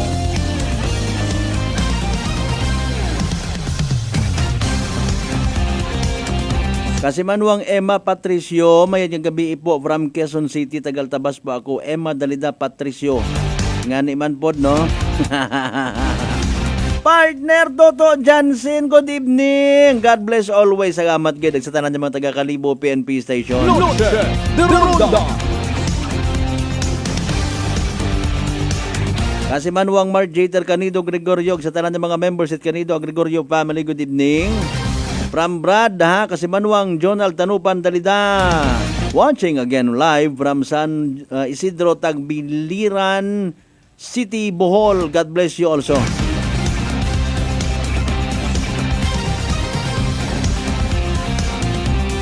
Kasimanwang Emma Patricio, mayad yung gabi po from Quezon City, Tagaltabas po ako. Emma Dalida Patricio. Nga ni man po, no? Partner Toto Jansen, good evening. God bless always. Salamat gid sa tanan ng mga taga-Kalibo PNP station. Noche de Ronda. Kasimanwang Mark Jater Canido Gregorio, sa tanan ng mga members at Canido Gregorio family, good evening. From Brad ha, Kasimanwang Jonal Tanupan Dalida. Watching again live from San Isidro Tagbiliran City, Bohol. God bless you also.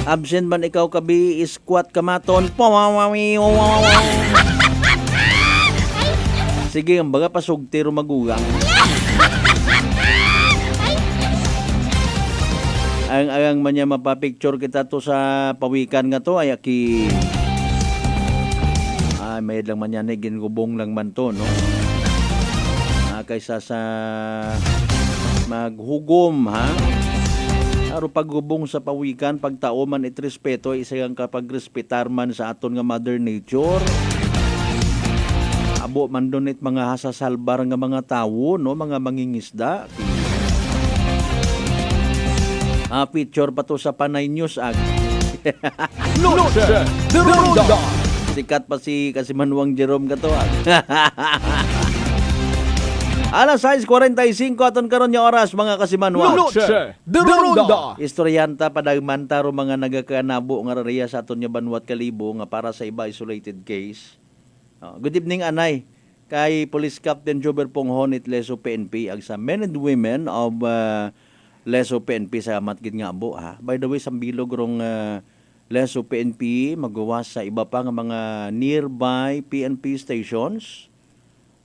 Absent man ikaw kabi, squat kamaton. Sige, ang baga pasugtiro magugang. Ang man niya mapapicture kita to sa pawikan nga to ay aki may lang man yan ginubong lang man to no kaysa sa maghugom ha aro paghubong sa pawikan pagtao man itrespeto isa ang kapagrespetar man sa aton nga mother nature abo man doon it mga hasasalbar nga mga tawo no mga mangingisda. Picture pa to sa Panay News ag. Noche de Ronda. Sikat pa si Kasimanwang Jerome kato ag. Alas 6:45 aton karon nga oras mga Kasimanwang. Noche de Ronda. Istoryanta padagmanta ro mga nagakanabo nga reya sa aton nga Banwat Kalibo nga para sa iba isolated case. Good evening anay kay Police Captain Jober Ponghon it Leso PNP ag sa men and women of Leso PNP sa matgid nga abo ha. By the way, sambilog rong Leso PNP magawas sa iba pa nga mga nearby PNP stations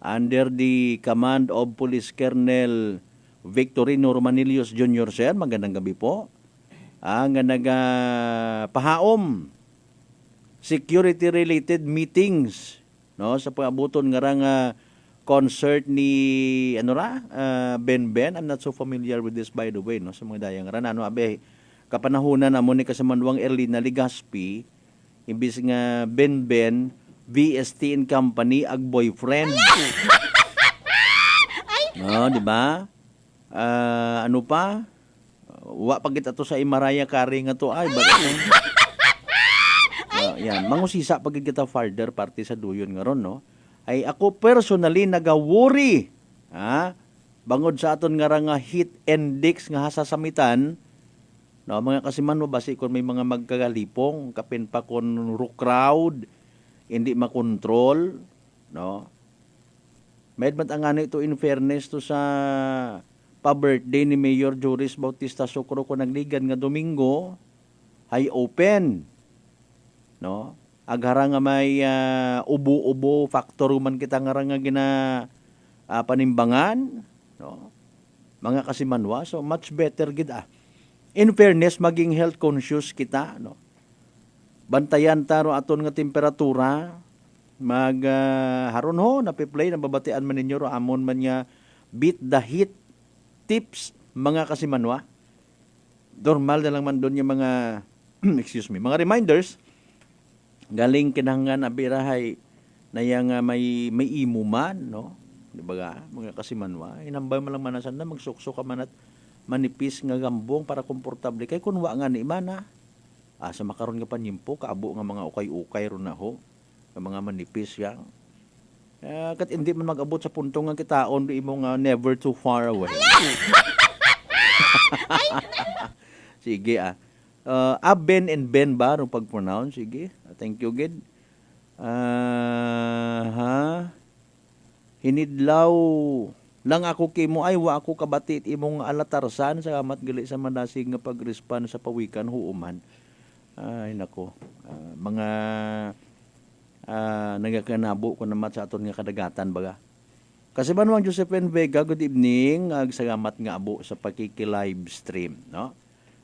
under the command of Police Colonel Victorino Romanilios Jr. Sir. Magandang gabi po. Ang nagapahaom security related meetings no sa paabuton nga concert ni Ben Ben. I'm not so familiar with this by the way, no, sa mga dayang ran ano abe kapanahunan na mo ni kasamanwang Erlina Ligaspi imbis nga Ben Ben VST and Company ag boyfriend. No, di ba? Ano pa? Wa pagit ato sa Mariah Carey nga to ay yan, mangusisa pagit kita farther parte sa duyon nga ron, no? Ay ako personally nagawori bangod sa aton nga nga hit index nga hasasamitan, no, mga kasiman mo basi kon may mga magkagalipong kapin pa kon crowd hindi makontrol, no. Medmat ang ano ito in fairness to sa pa-birthday ni Mayor Joris Bautista Socro ko nagligan nga Domingo ay open, no. Aghara nga may ubo-ubo factor man kita nga nga gina panimbangan, no, mga kasimanwa, so much better gid in fairness maging health conscious kita, no, bantayan taro aton nga temperatura haron ho napi-play nababatian man ninyo ro amon man nga beat the heat tips mga kasimanwa, normal na lang man doon yung mga mga reminders galing kinahanglan abirahay na yang may imo man, no, di ba mga kasimanwa inambay man lang manasan na magsuksok ka man at manipis nga gambong para komportable kay kun wa nga ni mana sa makaron nga panyimpo kaabo nga mga ukay-ukay ron na ho nga mga manipis yang kat hindi man mag-abot sa punto nga kitaon di mo nga never too far away. Sige Ben and Ben ba no pag-pronounce? Sige. Thank you, Gid. Hinidlaw lang ako kimo ay wa ako kabatit imong alatarsan sa amat gali sa manasig nga pag-respond sa pawikan huuman. Ay nako. Mga nagakanabo ko naman sa aton nga kadagatan baga. Kasi Manuang Josephine Vega, good evening. Salamat nga abo sa pakiki-live stream, no?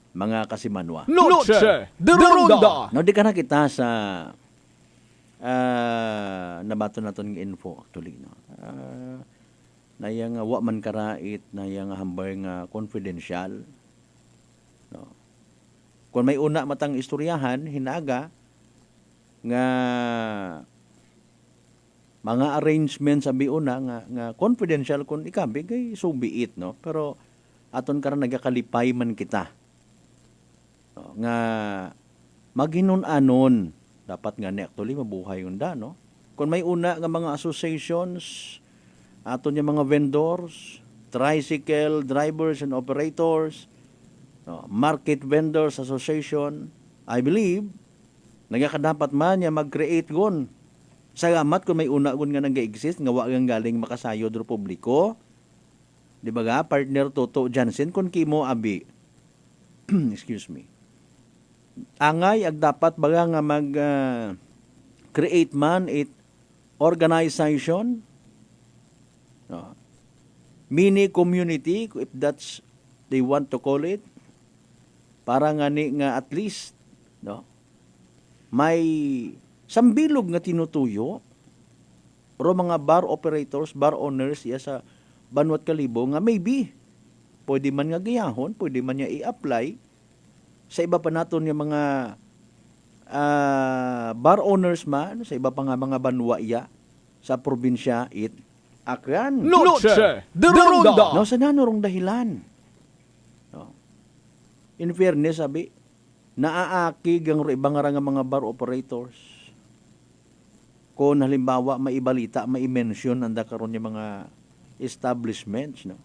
Mga kasimanwa. Noche de Ronda. No, di ka na kita sa nabato naton nga info actually, no. Nayang wa man karait, nayang hambay nga confidential, no. Kung may una matang istoryahan hinaga nga mga arrangements sa biuna nga confidential kun ikabi kay so be it, no. Pero aton karon nagakalipay man kita, no, nga maghinun-anon dapat nga ni actually mabuhay unda, no. Kung may una nga mga associations aton yung mga vendors, tricycle drivers and operators, no, market vendors association, I believe nagakadapat man niya mag-create gon. Salamat kung may una gon nga nag-exist nga wa gang galing makasayod ro publiko. Di ba ga partner Toto Jansen kun kimo abi. Excuse me. Angay ag dapat baga nga mag create man it organization, no, mini community if that's they want to call it, para nga ni nga at least, no, may sambilog nga tinutuyo pero mga bar operators, bar owners iya sa Banwat Kalibo nga maybe pwede man nga gayahon, pwede man niya i-apply sa iba pa naton yung mga bar owners man sa iba pa nga mga banwa iya sa probinsya akran. Noche de Ronda. No, sa nanurong dahilan, no, in fairness sabi naaakig ang ibang nga mga bar operators. Kung halimbawa maibalita, mai-mention ang karon yung mga establishments, no.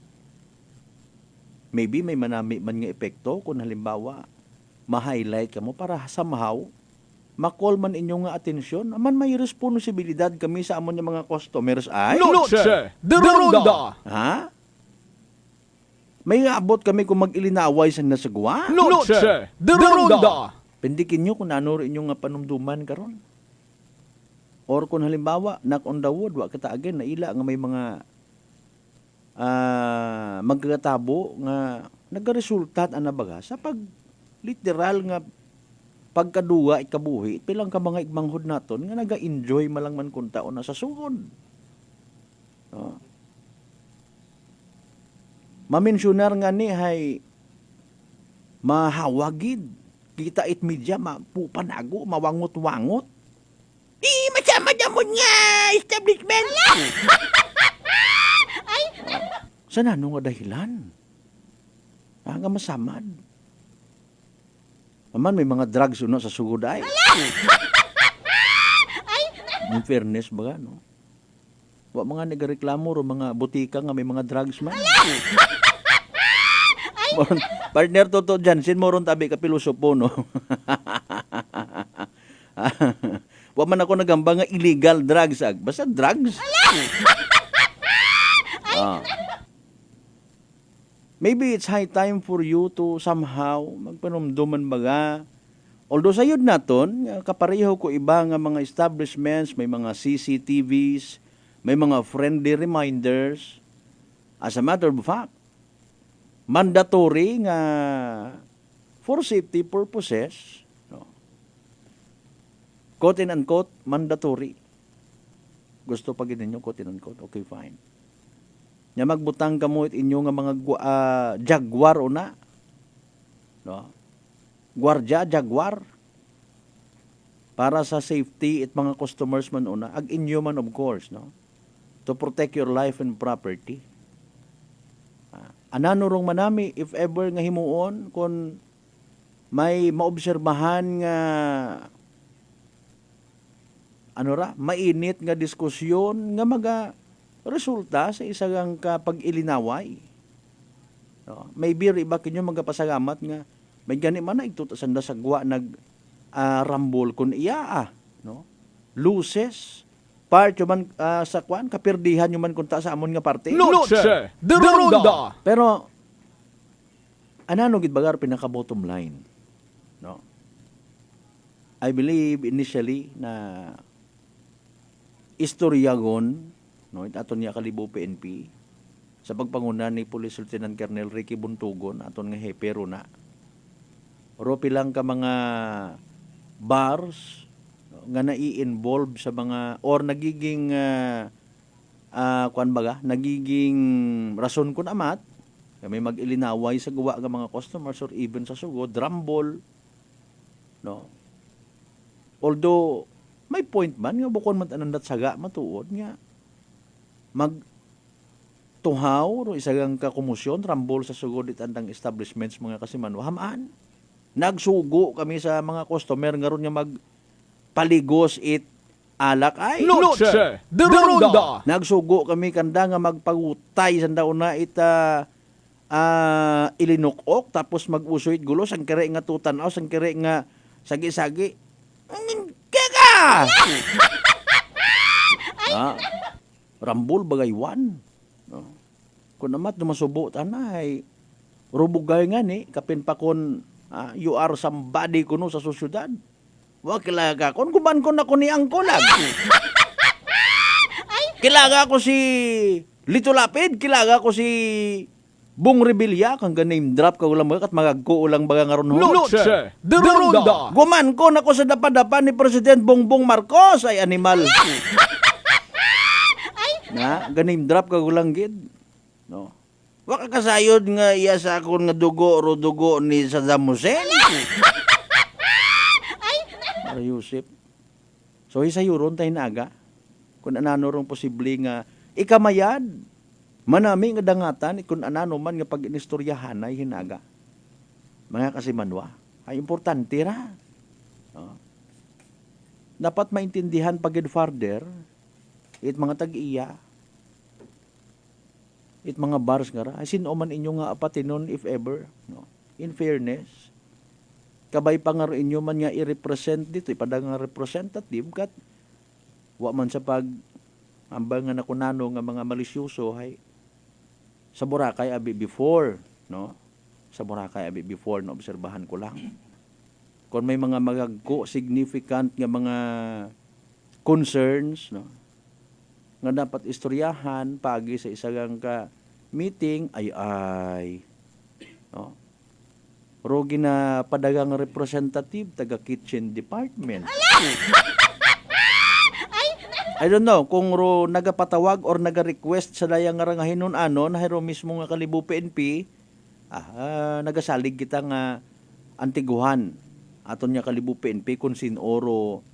Maybe may manami man nga epekto kung halimbawa ma-highlight kamo para somehow ma-call man inyong nga atensyon. Aman may responsibilidad kami sa amon yung mga customers ay Noche de Ronda. Ha? May abot kami kung mag-ilinaway sa nasagwa. Noche de Ronda. Pendikin nyo kung ano rin inyong panumduman karon. Or kung halimbawa, knock on the wood, wa kita again, naila nga may mga magkatabo nga nagaresultat ana baga sa pag literal nga pagkaduwa ikabuhi, pilang ka mga igmanghod naton nga naga-enjoy malang man kung taon na sa sugod. No? Mamensyunar nga ni hay mahawagid kita it media mapupanago mawangot-wangot. Masama mo nga establishment. Sana nga dahilan? Nga masamad. Aman may mga drugs uno sa sugod ay. In fairness baga, no? Wa mga nagareklamo ro mga butika nga may mga drugs man. Partner Toto Jansen mo ron tabi ka pilosopo, no? Wa man ako nagamba nga illegal drugs ag. Basta drugs. Maybe it's high time for you to somehow magpanumduman baga. Although sayod naton, kapareho ko iba nga mga establishments, may mga CCTVs, may mga friendly reminders. As a matter of fact, mandatory nga for safety purposes, no? Quote and unquote, mandatory. Gusto pa gid ninyo, quote and unquote, okay, fine. Nya magbutang kamo inyo nga mga jaguar una, no? Guardia, jaguar, para sa safety at mga customers man una, ag inyo man of course, no? To protect your life and property. Anano rong manami, if ever nga himuon, kung may maobserbahan nga, mainit nga diskusyon, nga resulta sa isang kapag-ilinaway. No? Maybe iba kinyo magapasagamat nga, may gani man na itutasan na sagwa rambol kun iya no? Luces part yung man sa kwan kapirdihan yung man kunta sa amon nga parte. Noche de Ronda. Pero anano gid bagar pinaka bottom line, no? I believe initially na istoryagon, no, aton niya kalibo PNP sa pagpanguna ni Police Lieutenant Colonel Ricky Buntugon aton nga hepero na ropi lang ka mga bars nga nai-involve sa mga or nagiging nagiging rason kun amat may mag-ilinaway sa gawa ng mga customers or even sa sugod rumble, no? Although may point man nga bukod man anandat saga matuod nga mag tuhaw ro isagang kakumusyon rumble sa sugod itandang establishments mga kasiman hamaan. Nagsugo kami sa mga customer nga ron nga magpaligos it alak ay. Noche de Ronda. Nagsugo kami kanda nga magpagutay sa daon na ilinukok tapos mag-usoy gulo sang kere nga tutanaw sang kere nga sagi-sagi. Kaka! Rambol bagaywan. No? Kung namat dumasubo tanay rubugay nga ni kapin pa kon you are somebody kuno sa sosyudad. Wa kilaga kon guban ko na ko ni angkolag. Kilaga ko si Lito Lapid, kilaga ko si Bong Rebilla kang name drop ka ulang mga kat magagko ulang baga ngaron ho. Noche de Ronda. Guman ko na ko sa dapa-dapa ni President Bongbong Marcos ay animal. Na name drop ka ulang gid. No. Wa ka kasayod nga iya sa akon nga dugo ro dugo ni Saddam Hussein. Para Yusip. So isayuron tayo naga kung anano rong posible nga ikamayad manami nga dangatan kung anano man nga pag-inistoryahan ay hinaga. Mga kasimanwa, ay importante ra. No? Dapat maintindihan pagid further it mga tag-iya it mga bars nga ra. Ay sino man inyo nga apatinon if ever. No? In fairness, kabay pa nga inyo man nga i-represent dito, ipadang nga representative kat wa man sa pag ambang nga nakunano nga mga malisyoso hay sa Boracay abi before, no? Sa Boracay abi before na obserbahan ko lang. Kung may mga magagko significant nga mga concerns, no? Nga dapat istoryahan pagi sa isagang ka meeting ay no? Rogi na padagang representative taga kitchen department. I don't know kung ro nagapatawag or naga-request sa dayang nga rangahinon anon hayro mismo nga Kalibo PNP nagasalig kita nga antiguhan aton nya Kalibo PNP kung sinoro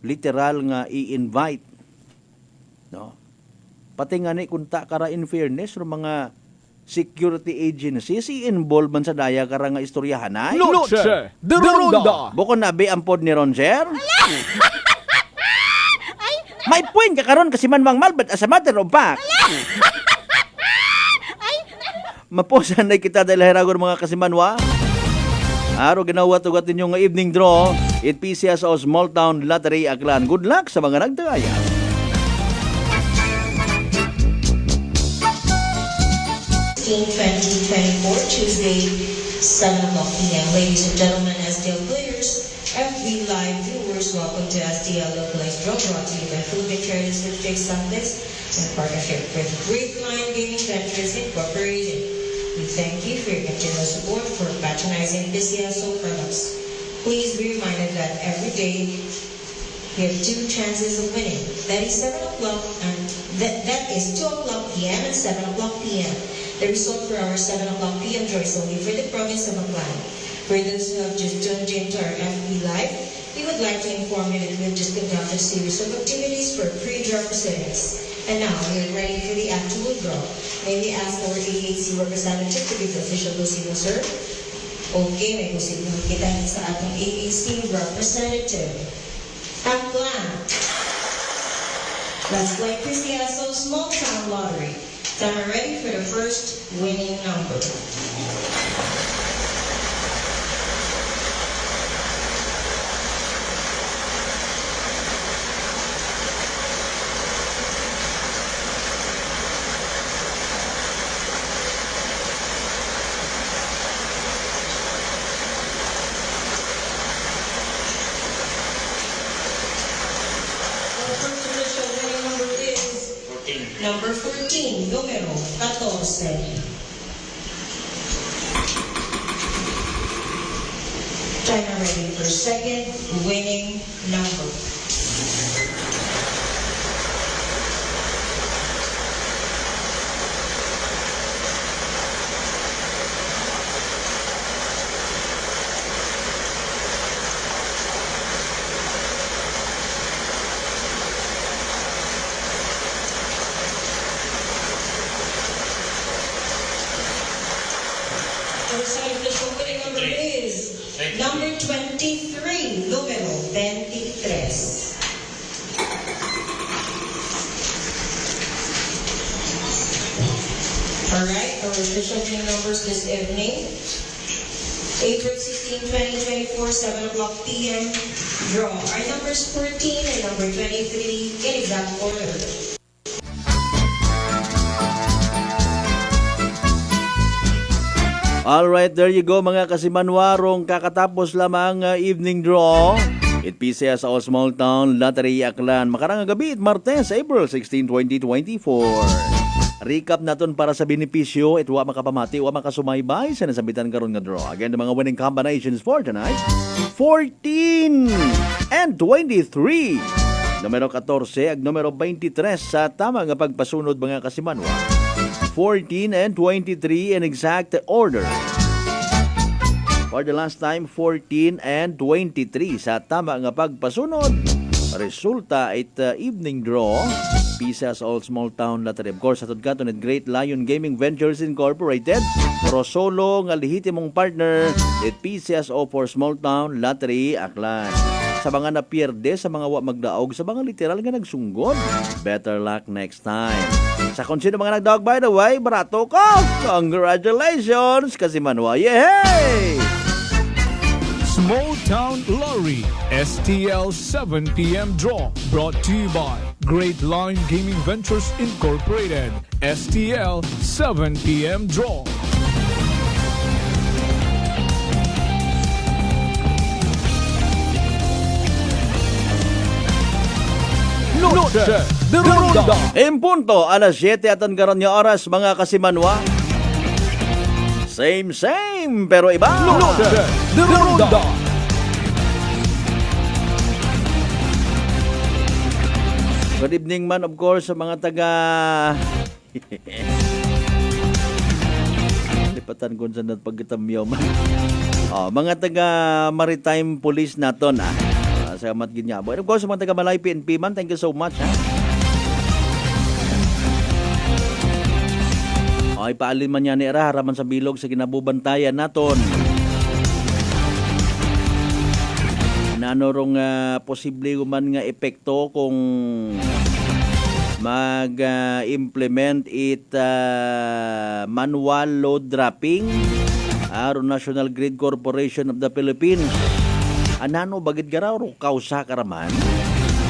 literal nga i-invite, no? Pati nga ni kunta kara in fairness ro mga security agencies i-involve man sa daya kara nga istoryahan ay Noche de Ronda. bukod na be ampod ni Ronjer. May point ka karon kasi man Mang Mal, but as a matter of fact maposan na kita dahil hiragon mga kasimanwa. Araw ginawa tugat ninyo nga evening draw. It PCS o Small Town Lottery Aklan. Good luck sa mga nagtagaya. Tuesday, 7 o'clock p.m. Ladies and gentlemen, SDL players, FB Live viewers, welcome to SDL Localized Draw, brought to you by Philippine Charities with Jake Santos in partnership with Great Line Gaming Ventures Incorporated. We thank you for your continuous support for patronizing PCSO products. Please be reminded that every day we have 2 chances of winning. That is 7 o'clock and that is 2 o'clock p.m. and 7 o'clock p.m. The result for our 7 o'clock p.m. draw is only for the province of Aklan. For those who have just tuned into our FB Live, we would like to inform you that we have just conducted a series of activities for pre-draw proceedings. And now we are ready for the actual draw. May we ask our AAC representative to give the official proceeding, sir? Okay, may proceeding kita sa atong AAC representative. Aklan. Let's play PCSO Small Town Lottery. Time ready for the first winning number. Number 14, numero 14. Timer ready for second winning number. Number 23, numero 23. Alright, our official winning numbers this evening. April 16, 2024, 7 o'clock p.m. Draw. Our numbers 14 and number 23 in exact order. Alright, there you go mga kasimanwarong kakatapos lamang evening draw. It PCS sa Small Town Lottery Aklan. Makarang gabi, Martes, April 16, 2024. Recap naton para sa benepisyo. Ito wa makapamati, wa makasumaybay sa nasabitan karon nga draw. Again, the mga winning combinations for tonight. 14 and 23. Numero 14 ag numero 23 sa tama nga pagpasunod mga kasimanwa. 14 and 23 in exact order. For the last time, 14 and 23 sa tama nga pagpasunod. Resulta it evening draw. Pisa sa All Small Town Lottery. Of course, atod katon at Great Lion Gaming Ventures Incorporated. Rosolo nga lihitimong partner at PCSO for Small Town Lottery Aklan. Sa mga napierde, sa mga wa magdaog, sa mga literal nga nagsunggod. Better luck next time. Sa kung sino mga nagdaog, by the way, barato ko! Congratulations! Kasi manwa, yehey! Small Town Lottery, STL 7 p.m. draw, brought to you by Great Line Gaming Ventures Incorporated, STL 7 p.m. draw. Noche de Ronda. En punto, alas 7 at ang karon nga oras mga kasimanwa. Same pero iba. Noche de Ronda. Good evening man, of course, sa mga taga... Lipatan ko sa pagkitamyaw man. Mga taga Maritime Police naton, sa Matginyabo. And of course, sa mga taga Malay PNP man, thank you so much, Okay, paalin man yan ni Era, haraman sa bilog sa kinabubantayan naton. Ano rong posible man nga epekto kung mag-implement manual load dropping aron National Grid Corporation of the Philippines. Anano bagid garaw ro kausa karaman?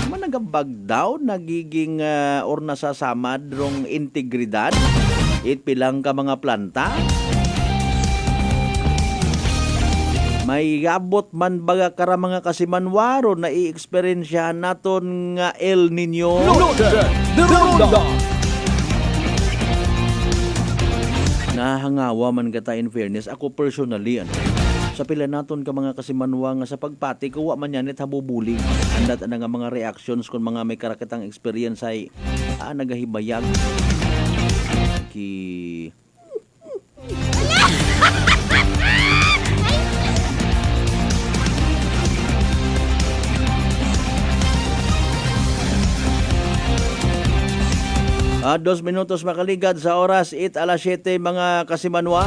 Managabag daw nagiging or nasasamad rong integridad pilang ka mga planta. May abot man baga kara mga kasimanwaro na i-experiensyahan naton nga El Nino. Nahangawa man kata in fairness. Ako personally, sa pila naton ka mga kasimanwa nga sa pagpati, kuwa man yan habubuling. Andat nga mga reactions kung mga may karakatang experience ay nagahibayag. Ki... 2 minutos makaligad sa oras 8:07 mga kasimanwa.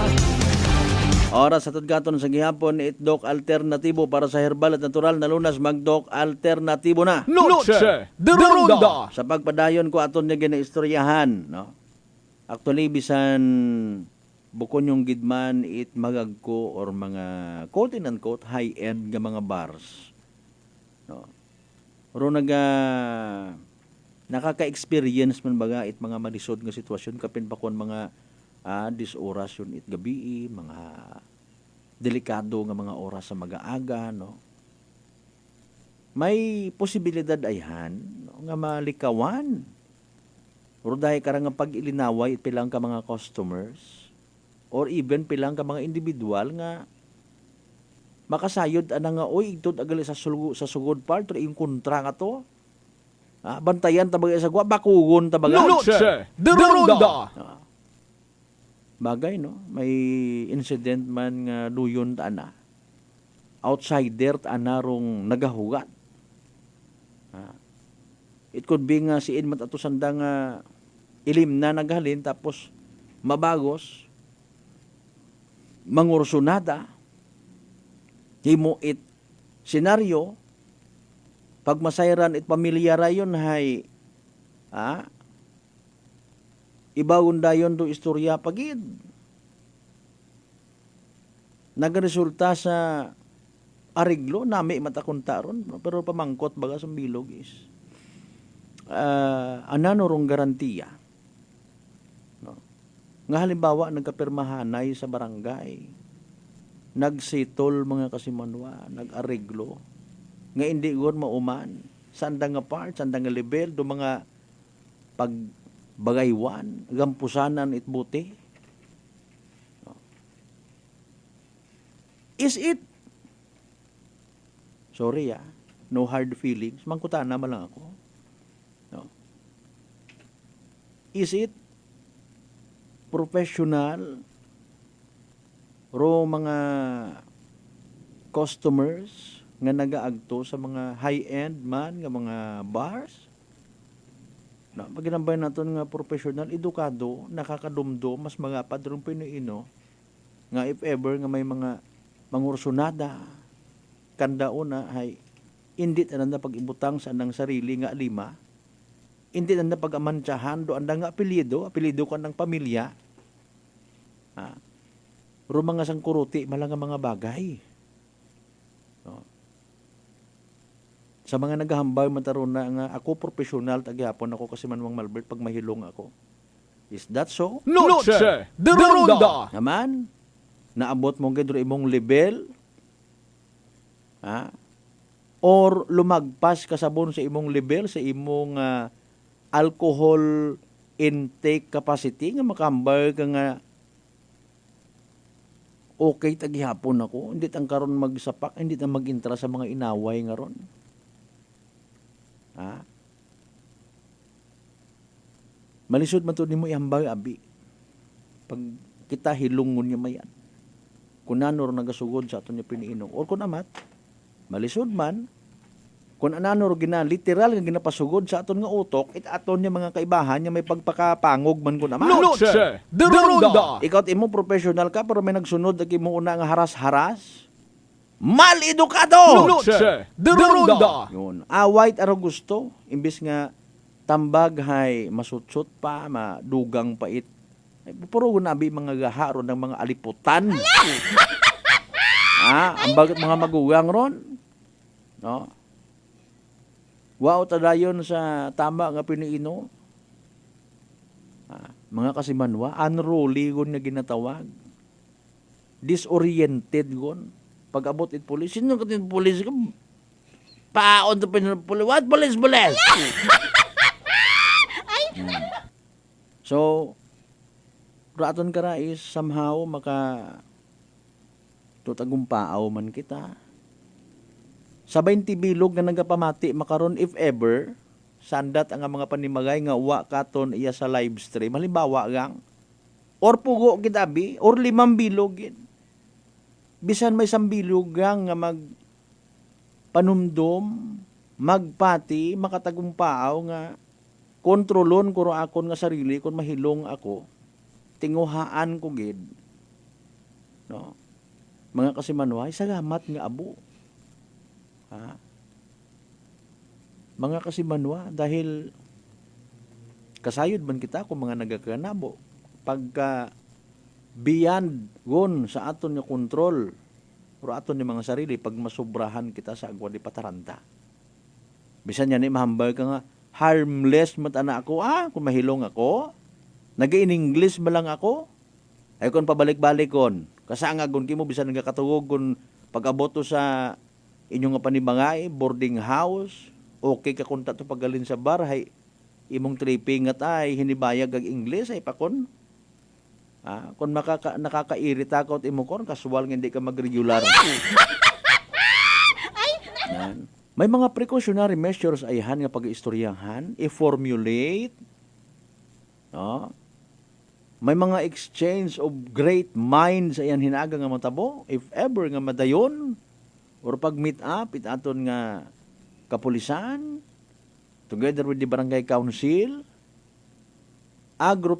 Oras sa tudgaton sa gihapon itdok alternatibo para sa herbal at natural na lunas magdok alternatibo na. Noche de Ronda. Sa pagpadayon ko aton niya ginaistoryahan, no. Actually bisan bukon yung gidman magagko or mga quote and unquote high-end nga mga bars. No. Ro nakaka-experience man baga mga malisod nga sitwasyon kapin pakon mga disoras yun gabi, mga delikado nga mga oras sa mag-aaga, no. May posibilidad ayhan, no, nga malikawan. Pero dahil karang nga pag-ilinaway pilang ka mga customers or even pilang ka mga individual nga makasayod nga oy igtud agali sa sugod part or yung kontra nga to. Bantayan tabaga sa gwa, bakugon tabaga. Noche de Ronda. Bagay, no? May incident man nga duyon ana. Outsider anarong nagahugat. It could be nga si Edmund ato sanda nga ilim na naghalin tapos mabagos mangursunada himo senaryo pag masayran pamilya rayon hay ibawon dayon do istorya pagid nagresulta sa ariglo nami matakuntaron pero pamangkot baga sa bilog is anano rong garantiya, no? Nga halimbawa nagkapirmahanay sa barangay, nagsitol mga kasimanwa, nag-ariglo nga hindi gon mauman sanda nga part, sanda nga level do mga pagbagaywan, gampusanan itbuti, no? Is it sorry no hard feelings, mangkutana man lang ako, no? Is it professional ro mga customers nga nagaagto sa mga high-end man nga mga bars? No, pag ginambay naton nga professional, edukado, nakakadumdo, mas mga padrong Pinoy nga if ever nga may mga mangursunada kandaona hay hindi na pag-ibutang sa andang sarili nga lima, hindi na pag-amantsahan do andang nga apelyido ka ng pamilya. Ro mga sangkuruti malang mga bagay. No. Sa mga naghahambay mataron na nga ako professional tagyapon ako kasi manwang Malbert pag mahilong ako. Is that so? Noche de Ronda. Naman naabot mo gid imong level or lumagpas ka sabon sa imong level sa imong alcohol intake capacity nga makambal ka nga okay tagihapon ako, hindi tang karon magsapak, hindi tang magintra sa mga inaway nga ron. Malisod man to nimo ihambag abi. Pag kita hilungon niya mayan. Kung nanor nagasugod sa aton niya piniinom. Or kung amat, malisod man, kung nanor literal nga ginapasugod sa aton nga utok, it aton niya mga kaibahan niya may pagpakapangog man kung amat. Noche de Ronda. Ikaw imo professional ka pero may nagsunod na mo una nga haras-haras. Mal edukado. Noche de Ronda. Yun. Await aro gusto imbis nga tambag hay masutsot pa, madugang pait. Ay, puro nabi mga gaharo ng mga aliputan. Ang bagat mga magugang ron. No? Wow, tadayon sa tama nga piniino. Mga kasimanwa, unruly gon nga ginatawag. Disoriented gon. Pag abot it police, sino ka tin police? Paon to police. What police? So, raton kara is somehow tutagumpaaw man kita. Sa 20 bilog nga nagapamati makaron if ever, sandat ang mga panimagay nga wa katon iya sa live stream. Halimbawa gang, or pugo kitabi, or 5 bilog gid. Bisan may 1 bilog gang nga panumdom, magpati, makatagumpaaw nga kontrolon ko akon nga sarili kung mahilong ako. Tinguhaan ko gid. No? Mga kasimanwa, salamat nga abo. Mga kasimanwa, dahil kasayod man kita kung mga nagakanabo. Pagka beyond gon sa aton nga kontrol o aton nga mga sarili, pag masubrahan kita sa agwa di pataranta. Bisan yan mahambal ka nga, harmless matana ako, kung mahilong ako, nag-in-English ba lang ako? Ay kung pabalik-balikon, kasangagon kimo bisan nagakatugog kung pag-aboto sa inyong nga panibangay, boarding house, okay ka kunta to paggalin sa bar, hay imong tripping at ay hinibayag ag English ay pakon. Kung nakakairita ka at imo kon, kasuwal nga hindi ka mag-regular. May mga precautionary measures ayhan nga pag-istoryahan, i-formulate, no? May mga exchange of great minds ayan hinaga nga matabo. If ever nga madayon, or pag meet up, itaton nga kapulisan, together with the barangay council,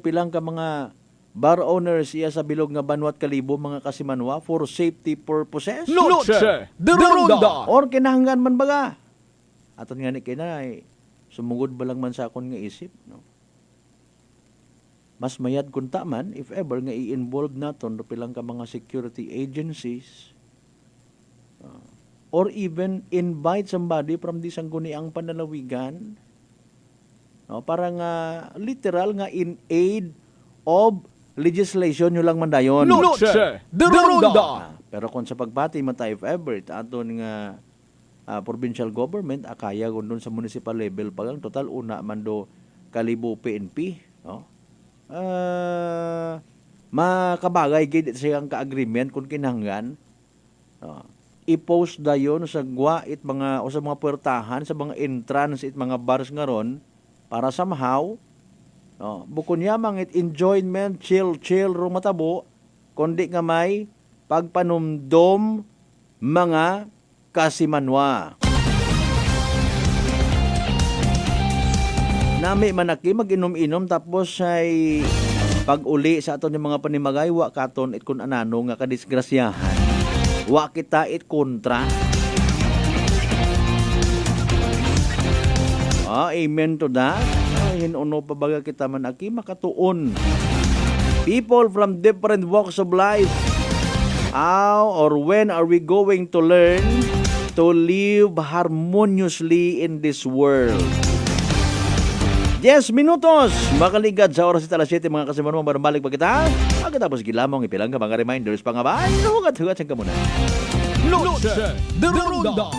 pilang ka mga bar owners iya sa bilog nga Banwat Kalibo, mga kasimanwa, for safety purposes. Noche de Ronda. Or kinahanggan man baga. Aton nga ni kinay, sumugod ba lang man sa akon nga isip, no? Mas mayad kunta man, if ever, nga i-involve naton pilang ka mga security agencies, or even invite somebody from di sangguniang panalawigan, no, para nga literal nga in aid of legislation nyo lang man dayon. Noche de Ronda. Pero kung sa pagpati mata, if ever, aton nga provincial government, akaya kung doon sa municipal level pa lang, total una man do Kalibo PNP, no? Makabagay gid siyang ka-agreement kung kinahanglan, i-post dayon sa gwa it mga o sa mga puwertahan, sa mga entrance it mga bars ngaron para somehow, bukod yamang it enjoyment, chill ro matabo, kundi nga may pagpanumdom mga kasimanwa. Nami manaki mag-inom-inom tapos ay pag-uli sa aton yung mga panimagay, wa katon it kun anano nga kadisgrasyahan. Wa kita it kontra. Amen to that. Hinuno pa baga kita manaki makatuon. People from different walks of life. How or when are we going to learn to live harmoniously in this world? 10 minutos, makaligad sa oras ita alas 7 mga kasimanwa, balik pa kita. Pagkatapos gilamong ipilang ka mga reminders pa nga ba? Hugat-hugat siyang ka muna. Noche de Ronda.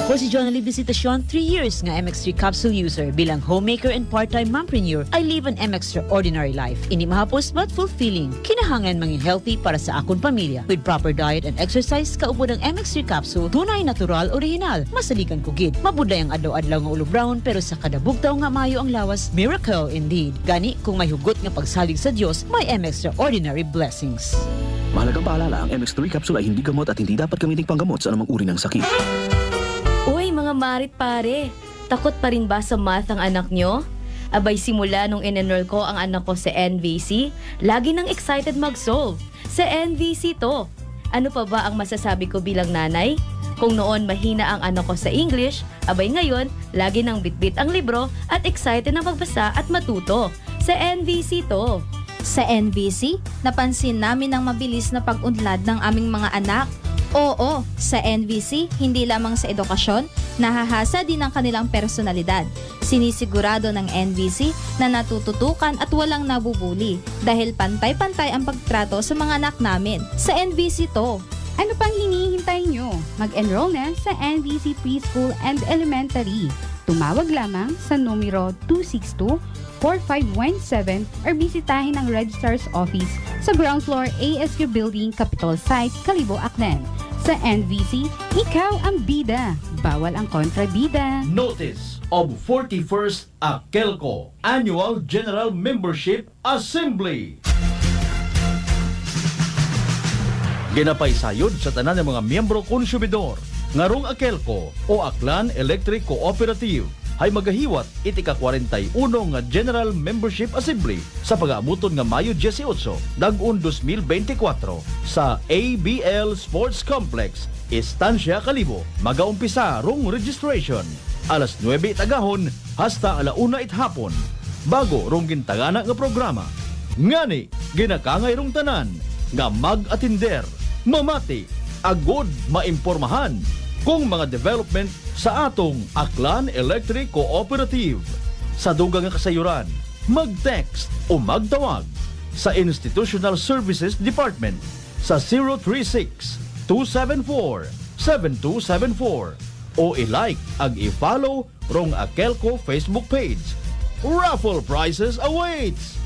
Ako si Jonalie Visitacion, 3 years nga MX3 capsule user. Bilang homemaker and part-time mompreneur, I live an extraordinary life. Ini mahapos but fulfilling. Kinahangan mangin healthy para sa akong pamilya. With proper diet and exercise, kaupod ang MX3 capsule, tunay, natural, original. Masaligan ko gid. Mabuday ang adlaw-adlaw nga ulo brown, pero sa kada bugtaw nga mayo ang lawas, miracle indeed. Gani, kung may hugot nga pagsalig sa Dios, may extraordinary blessings. Mahalagang paalala, ang MX3 capsule ay hindi gamot at hindi dapat gamiting panggamot sa anumang uri ng sakit. Uy, mga marit pare, takot pa rin ba sa math ang anak nyo? Abay, simula nung in-enroll ko ang anak ko sa NVC, lagi nang excited mag-solve. Sa NVC to. Ano pa ba ang masasabi ko bilang nanay? Kung noon mahina ang anak ko sa English, abay ngayon, lagi nang bitbit ang libro at excited na magbasa at matuto. Sa NVC to. Sa NVC, napansin namin ang mabilis na pag-unlad ng aming mga anak. Oo, sa NVC, hindi lamang sa edukasyon, nahahasa din ang kanilang personalidad. Sinisigurado ng NVC na natututukan at walang nabubuli dahil pantay-pantay ang pagtrato sa mga anak namin. Sa NVC to. Ano pang hinihintay nyo? Mag-enroll na sa NVC Preschool and Elementary. Tumawag lamang sa numero 262-4517 or bisitahin ang Registrar's Office sa ground floor ASU Building, Capitol Site, Kalibo, Aklan. Sa NVC, ikaw ang bida. Bawal ang kontrabida. Notice of 41st AKELCO Annual General Membership Assembly. Ginapay sayod sa tanan ng mga miyembro konsumidor. Ngarong AKELCO o Aklan Electric Cooperative ay magahiwat iti ka-41 nga General Membership Assembly sa pag-aamuton nga Mayo 18, dag-un 2024 sa ABL Sports Complex, Estancia, Kalibo. Magaumpisa rong registration alas 9 tagahon hasta alauna hapon. Bago rong gintagana nga programa. Ngani, ginakangay rong tanan nga mag-atinder, mamati, agod maimpormahan kung mga development sa atong Aklan Electric Cooperative. Sa dugang nga kasayuran, mag-text o magtawag sa Institutional Services Department sa 036-274-7274 o i-like ag i-follow rong AKELCO Facebook page. Raffle prizes awaits!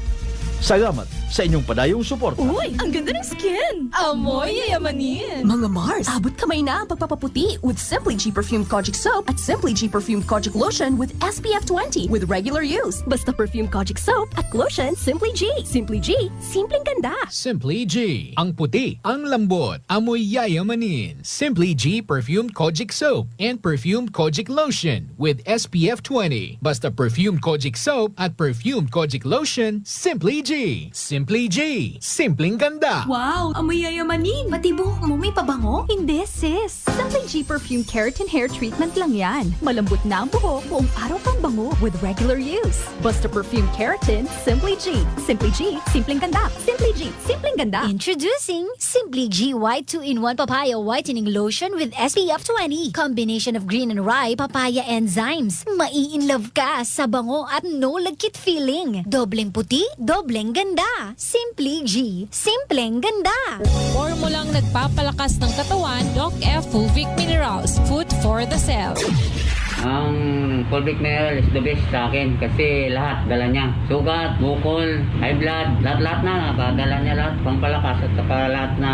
Salamat sa inyong padayong suporta. Uy, ang ganda ng skin! Amoy yayamanin! Mga Mars, abot kamay na ang pagpapaputi with Simply G Perfumed Kojic Soap at Simply G Perfumed Kojic Lotion with SPF 20 with regular use. Basta Perfumed Kojic Soap at Lotion Simply G. Simply G, simpleng ganda. Simply G. Ang puti, ang lambot, amoy yayamanin. Simply G Perfumed Kojic Soap and Perfumed Kojic Lotion with SPF 20. Basta Perfumed Kojic Soap at Perfumed Kojic Lotion, Simply G. Simply G. Simpleng ganda. Wow, amoy yayamanin. Pati buhok mo may pabango? Hindi, sis. Simply G Perfume Keratin Hair Treatment lang yan. Malambot na ang buhok, buong araw kang bango with regular use. Basta Perfume Keratin, Simply G. Simply G, simpleng ganda. Simply G, simpleng ganda. Introducing Simply G White 2-in-1 Papaya Whitening Lotion with SPF 20. Combination of green and rye papaya enzymes. Mai-in-love ka sa bango at no lagkit feeling. Dobleng puti, dobleng ganda. Simply G, simpleng ganda. Formulang nagpapalakas ng katawan, Doc F Fulvic Minerals, food for the cell. Ang Fulvic Mineral is the best sa akin kasi lahat dala niya. Sugat, bukol, high blood, lahat na nakadala niya lahat. Pampalakas at saka lahat na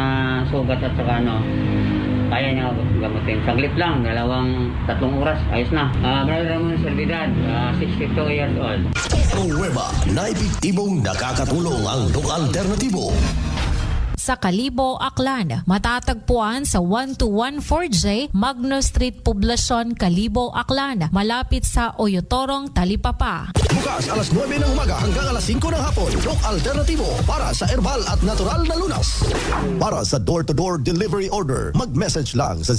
sugat at saka kaya niya gamutin. Saglit lang, 2-3 oras, ayos na. Brother Ramon Servidad, 62 years old. Nueva na epektibong nakakatulong ang Doc Alternativo. Sa Kalibo, Aklan, matatagpuan sa 1214J Magno Street, Poblacion, Kalibo, Aklan, malapit sa Oyotorong, Talipapa. Bukas alas 9 ng umaga hanggang alas 5 ng hapon. Doc Alternativo para sa herbal at natural na lunas. Para sa door-to-door delivery order, mag-message lang sa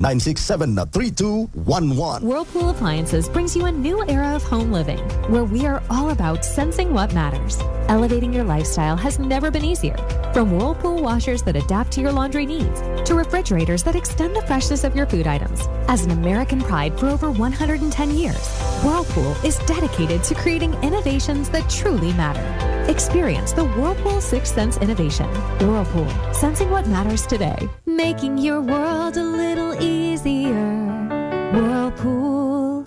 0946-967-3211. Whirlpool Appliances brings you a new era of home living, where we are all about sensing what matters. Elevating your lifestyle has never been easier. From Whirlpool washers that adapt to your laundry needs, to refrigerators that extend the freshness of your food items. As an American pride for over 110 years, Whirlpool is dedicated to creating innovations that truly matter. Experience the Whirlpool 6th Sense innovation. Whirlpool, sensing what matters today. Making your world a little easier. Whirlpool.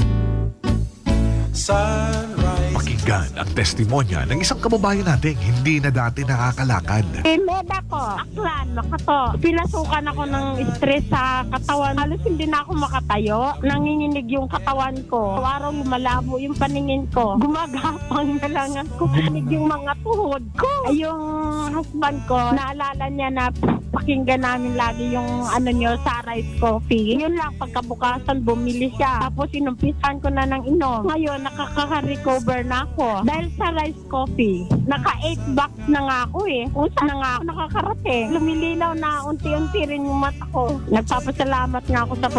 Pakinggan ang testimonya ng isang kababayan nating hindi na dati nakakalakad. Med ako, Aklan, Makato. Pinasukan ako ng stress sa katawan. Halos hindi na ako makatayo. Nanginginig yung katawan ko. Araw lumalabo yung paningin ko. Gumagapang na lang ako. Kinig yung mga tuhod ko. Yung husband ko, naalala niya na pakinggan namin lagi yung nyo sa rice coffee. Yun lang, pagkabukasan bumili siya. Tapos inumpisan ko na ng inom. Ngayon, nakaka-recover na ako. Dahil sa rice coffee, naka 8 bucks na nga ako eh. Kung saan na nga ako nakakarating. Lumilinaw na unti-unti rin yung mata ko. Nagpapasalamat nga ako sa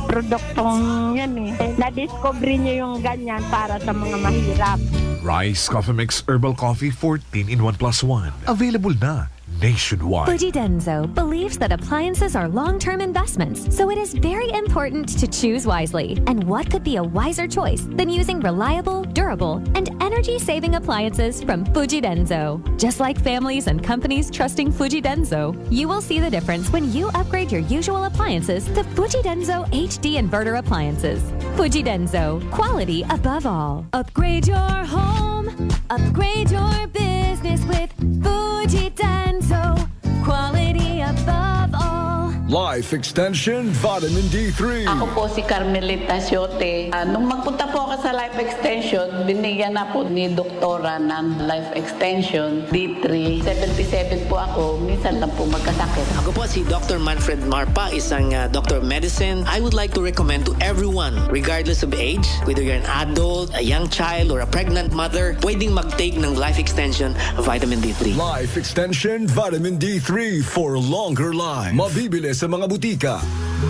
produktong yan eh. Na-discover niyo yung ganyan para sa mga mahirap. Rice Coffee Mix Herbal Coffee 14 in 1 plus 1. Available na nationwide. Fuji Denso believes that appliances are long-term investments, so it is very important to choose wisely. And what could be a wiser choice than using reliable, durable, and energy-saving appliances from Fuji Denso? Just like families and companies trusting Fuji Denso, you will see the difference when you upgrade your usual appliances to Fuji Denso HD inverter appliances. Fuji Denso, quality above all. Upgrade your home, upgrade your business with Fuji Denso, quality above all. Life Extension Vitamin D3. Ako po si Carmelita Siote. Nung magpunta po ako sa Life Extension, binigyan na po ni doktora ng Life Extension D3. 77 po ako, minsan lang po magkasakit. Ako po si Dr. Manfred Marpa, isang doctor of medicine. I would like to recommend to everyone, regardless of age, whether you're an adult, a young child, or a pregnant mother, pwedeng mag-take ng Life Extension Vitamin D3. Life Extension Vitamin D3 for longer life. Mabibili sa mga butika.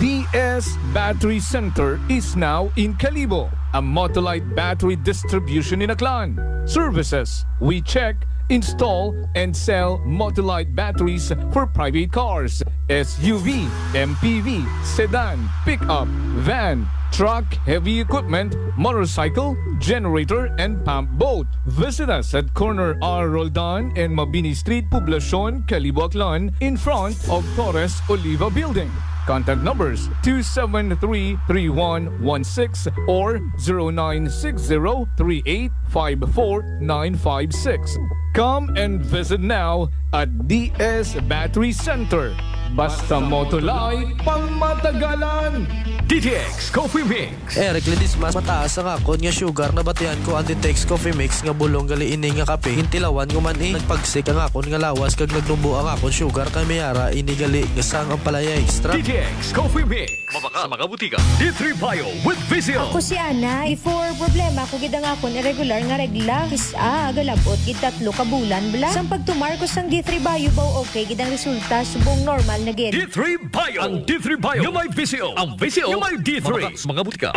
DS Battery Center is now in Calibo, a Motolite battery distribution in Aklan. Services: we check, install, and sell Motolite batteries for private cars, SUV, MPV, sedan, pickup, van, truck, heavy equipment, motorcycle, generator, and pump boat. Visit us at corner R. Roldan and Mabini Street, Poblacion, Calibo, Aklan, in front of Torres Oliva Building. Contact numbers 273-3116 or 0960-3854-956. Come and visit now at DS Battery Center. Basta Motolite, pangmatagalan! DTX Coffee Mix. Eric Lidis mas mataas ang akon nga sugar na batihan ko ang DTX Coffee Mix nga bulong gali ini nga kape. Hintilawan ko man nagpagsik ang akon nga lawas kag nagnumbo ang akon sugar kay mayara ini gali nga sang ang palaya extra. DTX Coffee Mix. Mabaka sa mga butika. D3 Bio with Vizio. Ako si Ana. Before problema ko gid ang akon irregular nga regla. Kisa galabot gid 3 ka bulan bla. Sang pagtumar ko sang D3 Bio baw okay gid ang resulta subong normal na gid. D3 Bio. Ang D3 Bio. Yung may Vizio. Ang Vizio. Yung may D3. Mabaka sa mga butika.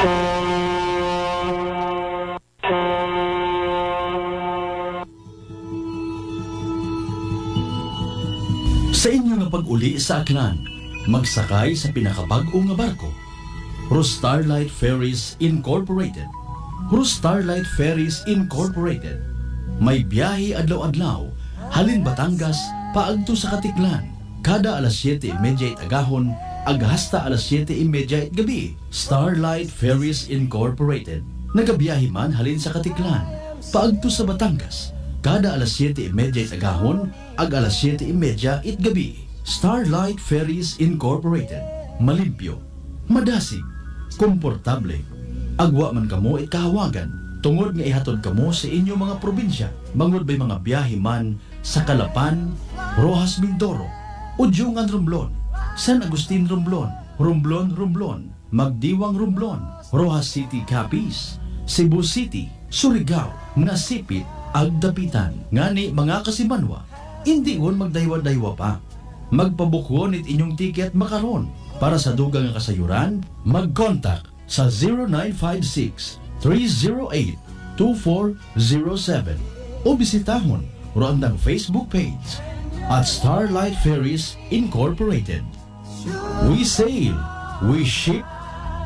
Sa inyo nga pag-uli sa Aklan, magsakay sa pinakabag-o nga barko. Starlight Ferries Incorporated. Starlight Ferries Incorporated. May biyahe adlaw-adlaw, halin Batangas, paagto sa Katiklan. Kada alas 7:30 agahon, aghasta alas 7:30 gabi. Starlight Ferries Incorporated. Nagabiyahe man halin sa Katiklan, paagto sa Batangas. Kada alas 7:30 agahon, ag alas 7:30 gabi. Starlight Ferries Incorporated. Malimpyo, madasig, komportable. Agwa man kamo kahawagan, tungod nga ihatod kamo sa inyo mga probinsya. Bangod ba'y mga biyahe man sa Calapan, Rojas Mindoro, Udyungan Romblon, San Agustin Romblon, Romblon, Magdiwang Romblon, Rojas City Capiz, Cebu City, Surigao, Nasipit, Agdapitan. Ngani mga kasimanwa, hindi won magdaywa-daywa pa. Magpabukwon it inyong tiket makaron. Para sa dugang nga kasayuran, mag-contact sa 0956-308-2407 o bisitahon roandang Facebook page at Starlight Ferries Incorporated. We sail, we ship,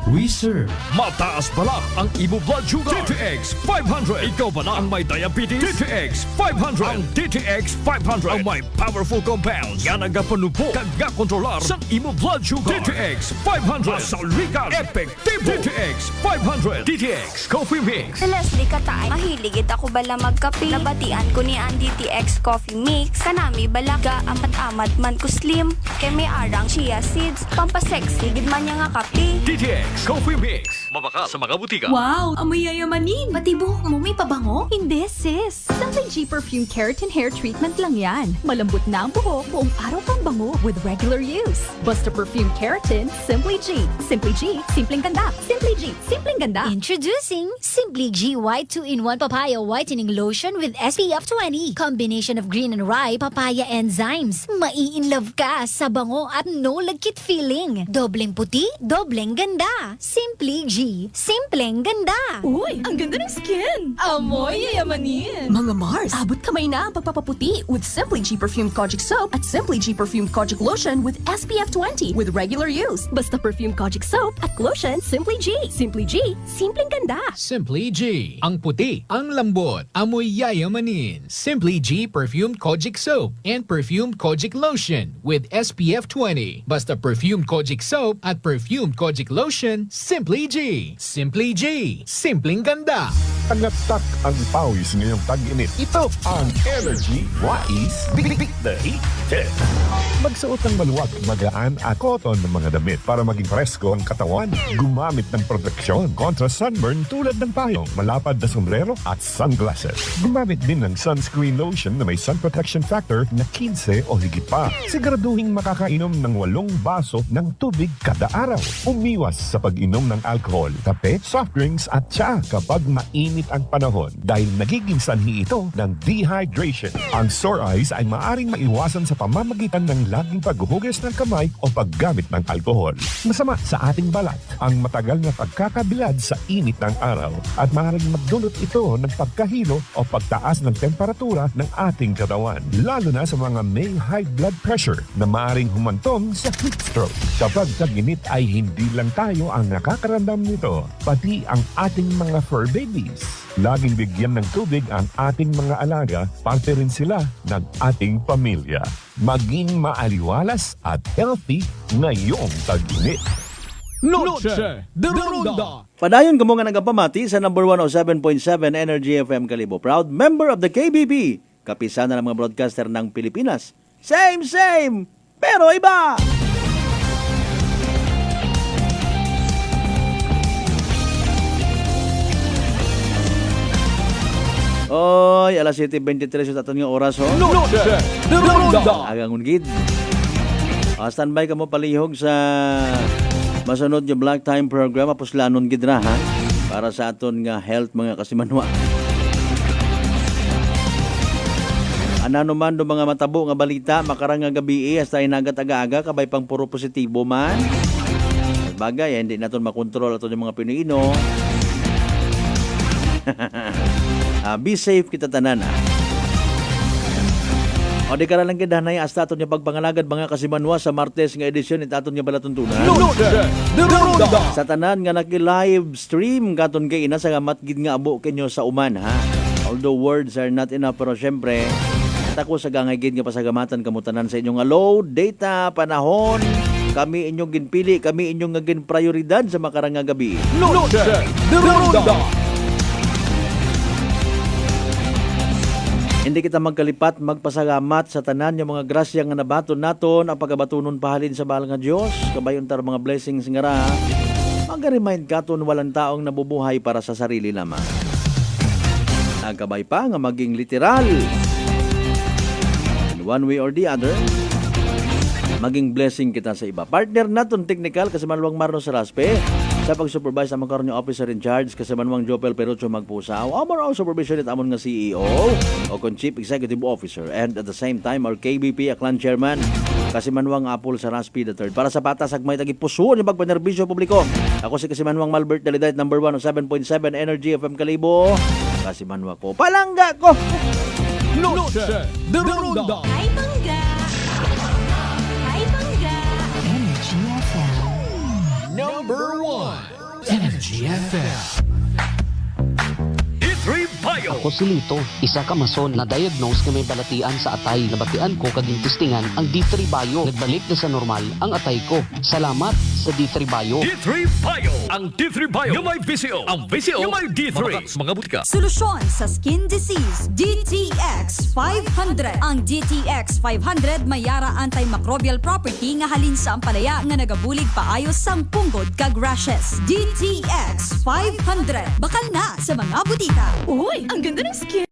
We serve. Mataas pala ang imo blood sugar. DTX 500. Ikaw pala ang may diabetes. DTX 500. Ang DTX 500 ang may powerful compounds. Yan ang gapanupo kag gakontrolar sa imo blood sugar. DTX 500. Masalikan. Epektibo. DTX 500. DTX Coffee Mix. Leslie Katay, mahiligid ako bala magkape. Nabatian ko ni ang DTX Coffee Mix. Kanami balaga amat-amat man ko slim. Kay may arang chia seeds. Pampasexy gid man niya nga kape. DTX Coffee Mix. Mabaka sa mga butika. Wow, amoy yayamanin. Pati buhok mo may pabango? Hindi sis. Simply G Perfume Keratin Hair Treatment lang yan. Malambot na ang buhok, buong araw kang bango with regular use. Basta Perfume Keratin, Simply G. Simply G, simpleng ganda. Simply G, simpleng ganda. Introducing Simply G White 2-in-1 Papaya Whitening Lotion with SPF 20. Combination of green and rye papaya enzymes. Mai-in-love ka sa bango at no lagkit feeling. Dobleng puti, dobleng ganda. Simply G, simpleng ganda. Uy, ang ganda ng skin. Amoy yayamanin. Mga Mars, abot kamay na ang pagpapaputi with Simply G Perfumed Kojic Soap at Simply G Perfumed Kojic Lotion with SPF 20 with regular use. Basta Perfumed Kojic Soap at Lotion, Simply G. Simply G, simpleng ganda. Simply G. Ang puti, ang lambot, amoy yayamanin. Simply G Perfumed Kojic Soap and Perfumed Kojic Lotion with SPF 20. Basta Perfumed Kojic Soap at Perfumed Kojic Lotion, Simply G. Simply G. Simpleng ganda. Tagatak ang pawis ngayong tag-init. Ito ang Energy Wais Beat the Heat Test. Magsuot ng maluwag, magaan at cotton ng mga damit para maging presko ang katawan. Gumamit ng proteksyon kontra sunburn tulad ng payong, malapad na sombrero at sunglasses. Gumamit din ng sunscreen lotion na may sun protection factor na 15 o higit pa. Siguraduhin makakainom ng 8 baso ng tubig kada araw. Umiwas sa pag-inom ng alcohol, kape, soft drinks at tsa kapag mainit ang panahon dahil nagiging sanhi ito ng dehydration. Ang sore eyes ay maaring maiwasan sa pamamagitan ng laging paghuhugas ng kamay o paggamit ng alkohol. Masama sa ating balat ang matagal na pagkakabilad sa init ng araw at maaaring magdulot ito ng pagkahilo o pagtaas ng temperatura ng ating katawan, lalo na sa mga may high blood pressure na maaaring humantong sa heat stroke. Kapag tag-init ay hindi lang tayo ang nakakaramdam nito, pati ang ating mga fur babies. Laging bigyan ng tubig ang ating mga alaga, parte rin sila ng ating pamilya. Maging maaliwalas at healthy ngayong tag-init. Noche de Ronda. Padayon kamo nga nagapamati sa number 107.7 Energy FM Kalibo. Proud member of the KBP. Kapisan na ng mga broadcaster ng Pilipinas. Same, pero iba! Oy, alas 7:23 sa aton nga oras ho. Noche de Ronda. Agang ungid. Standby ka mo palihog sa masunod yung Black Time program apuslanon gid ra ha para sa aton nga health mga kasimanwa. Anano man do mga matabo nga balita makarang nga gabi hasta inagat aga-aga kabay pang puro positibo man. Bagay hindi naton makontrol aton yung mga Pinoy. Be safe kita tanan O di ka lang kidanay hasta aton yung pagpangalagad mga kasimanwa sa Martes nga edisyon it aton yung balatuntunan. Sa tanan nga naki-live stream katon kay ina sa matgid nga abo kenyo sa uman ha. Although words are not enough pero syempre ako sa gangagid nga pasagamatan kamutanan sa inyong load, data, panahon. Kami inyong ginpili, kami inyong nga prioridad sa makarang nga gabi. Noche de Ronda. Hindi kita magkalipat, magpasalamat sa tanan yung mga grasya nga nabaton naton, ang pagabatunon pahalin sa bahal nga Diyos, kabayon tar mga blessings nga ra. Mag-remind katon walang taong nabubuhay para sa sarili lamang. Nagkabay pa nga maging literal. In one way or the other, maging blessing kita sa iba. Partner naton technical kasi Manuang Marno Saraspe. Sa pag-supervise among karon yung officer in charge kasi Manuang Jopel Perucho Magpusaw. Among supervision it amon nga CEO o kon Chief Executive Officer and at the same time our KBP Aklan Chairman kasi Manuang Apol Saraspe III. Para sa patas agmay tagi puso ni pagpanerbisyo publiko. Ako si kasi Manuang Malbert Daliday number 107.7 Energy FM Kalibo. Kasi Manuang ko palangga ko. Noche de Ronda. Ay bangga. Ay bangga. Number 1. Energy FM. D3 Bio. Ako si Lito, isa ka mason na diagnose nga may balatian sa atay. Nabatian ko kaging testingan ang D3 Bio. Nagbalik na sa normal ang atay ko. Salamat sa D3 Bio. D3 Bio. Ang D3 Bio yung may VCO. Ang VCO yung may D3. Mga butika. Solusyon sa skin disease, DTX 500. Ang DTX 500 may yara antimicrobial property nga halin sa ampalaya nga nagabulig paayos sang punggod kag rashes. DTX 500. Bakal na sa mga butika. Uy, ang ganda ng skin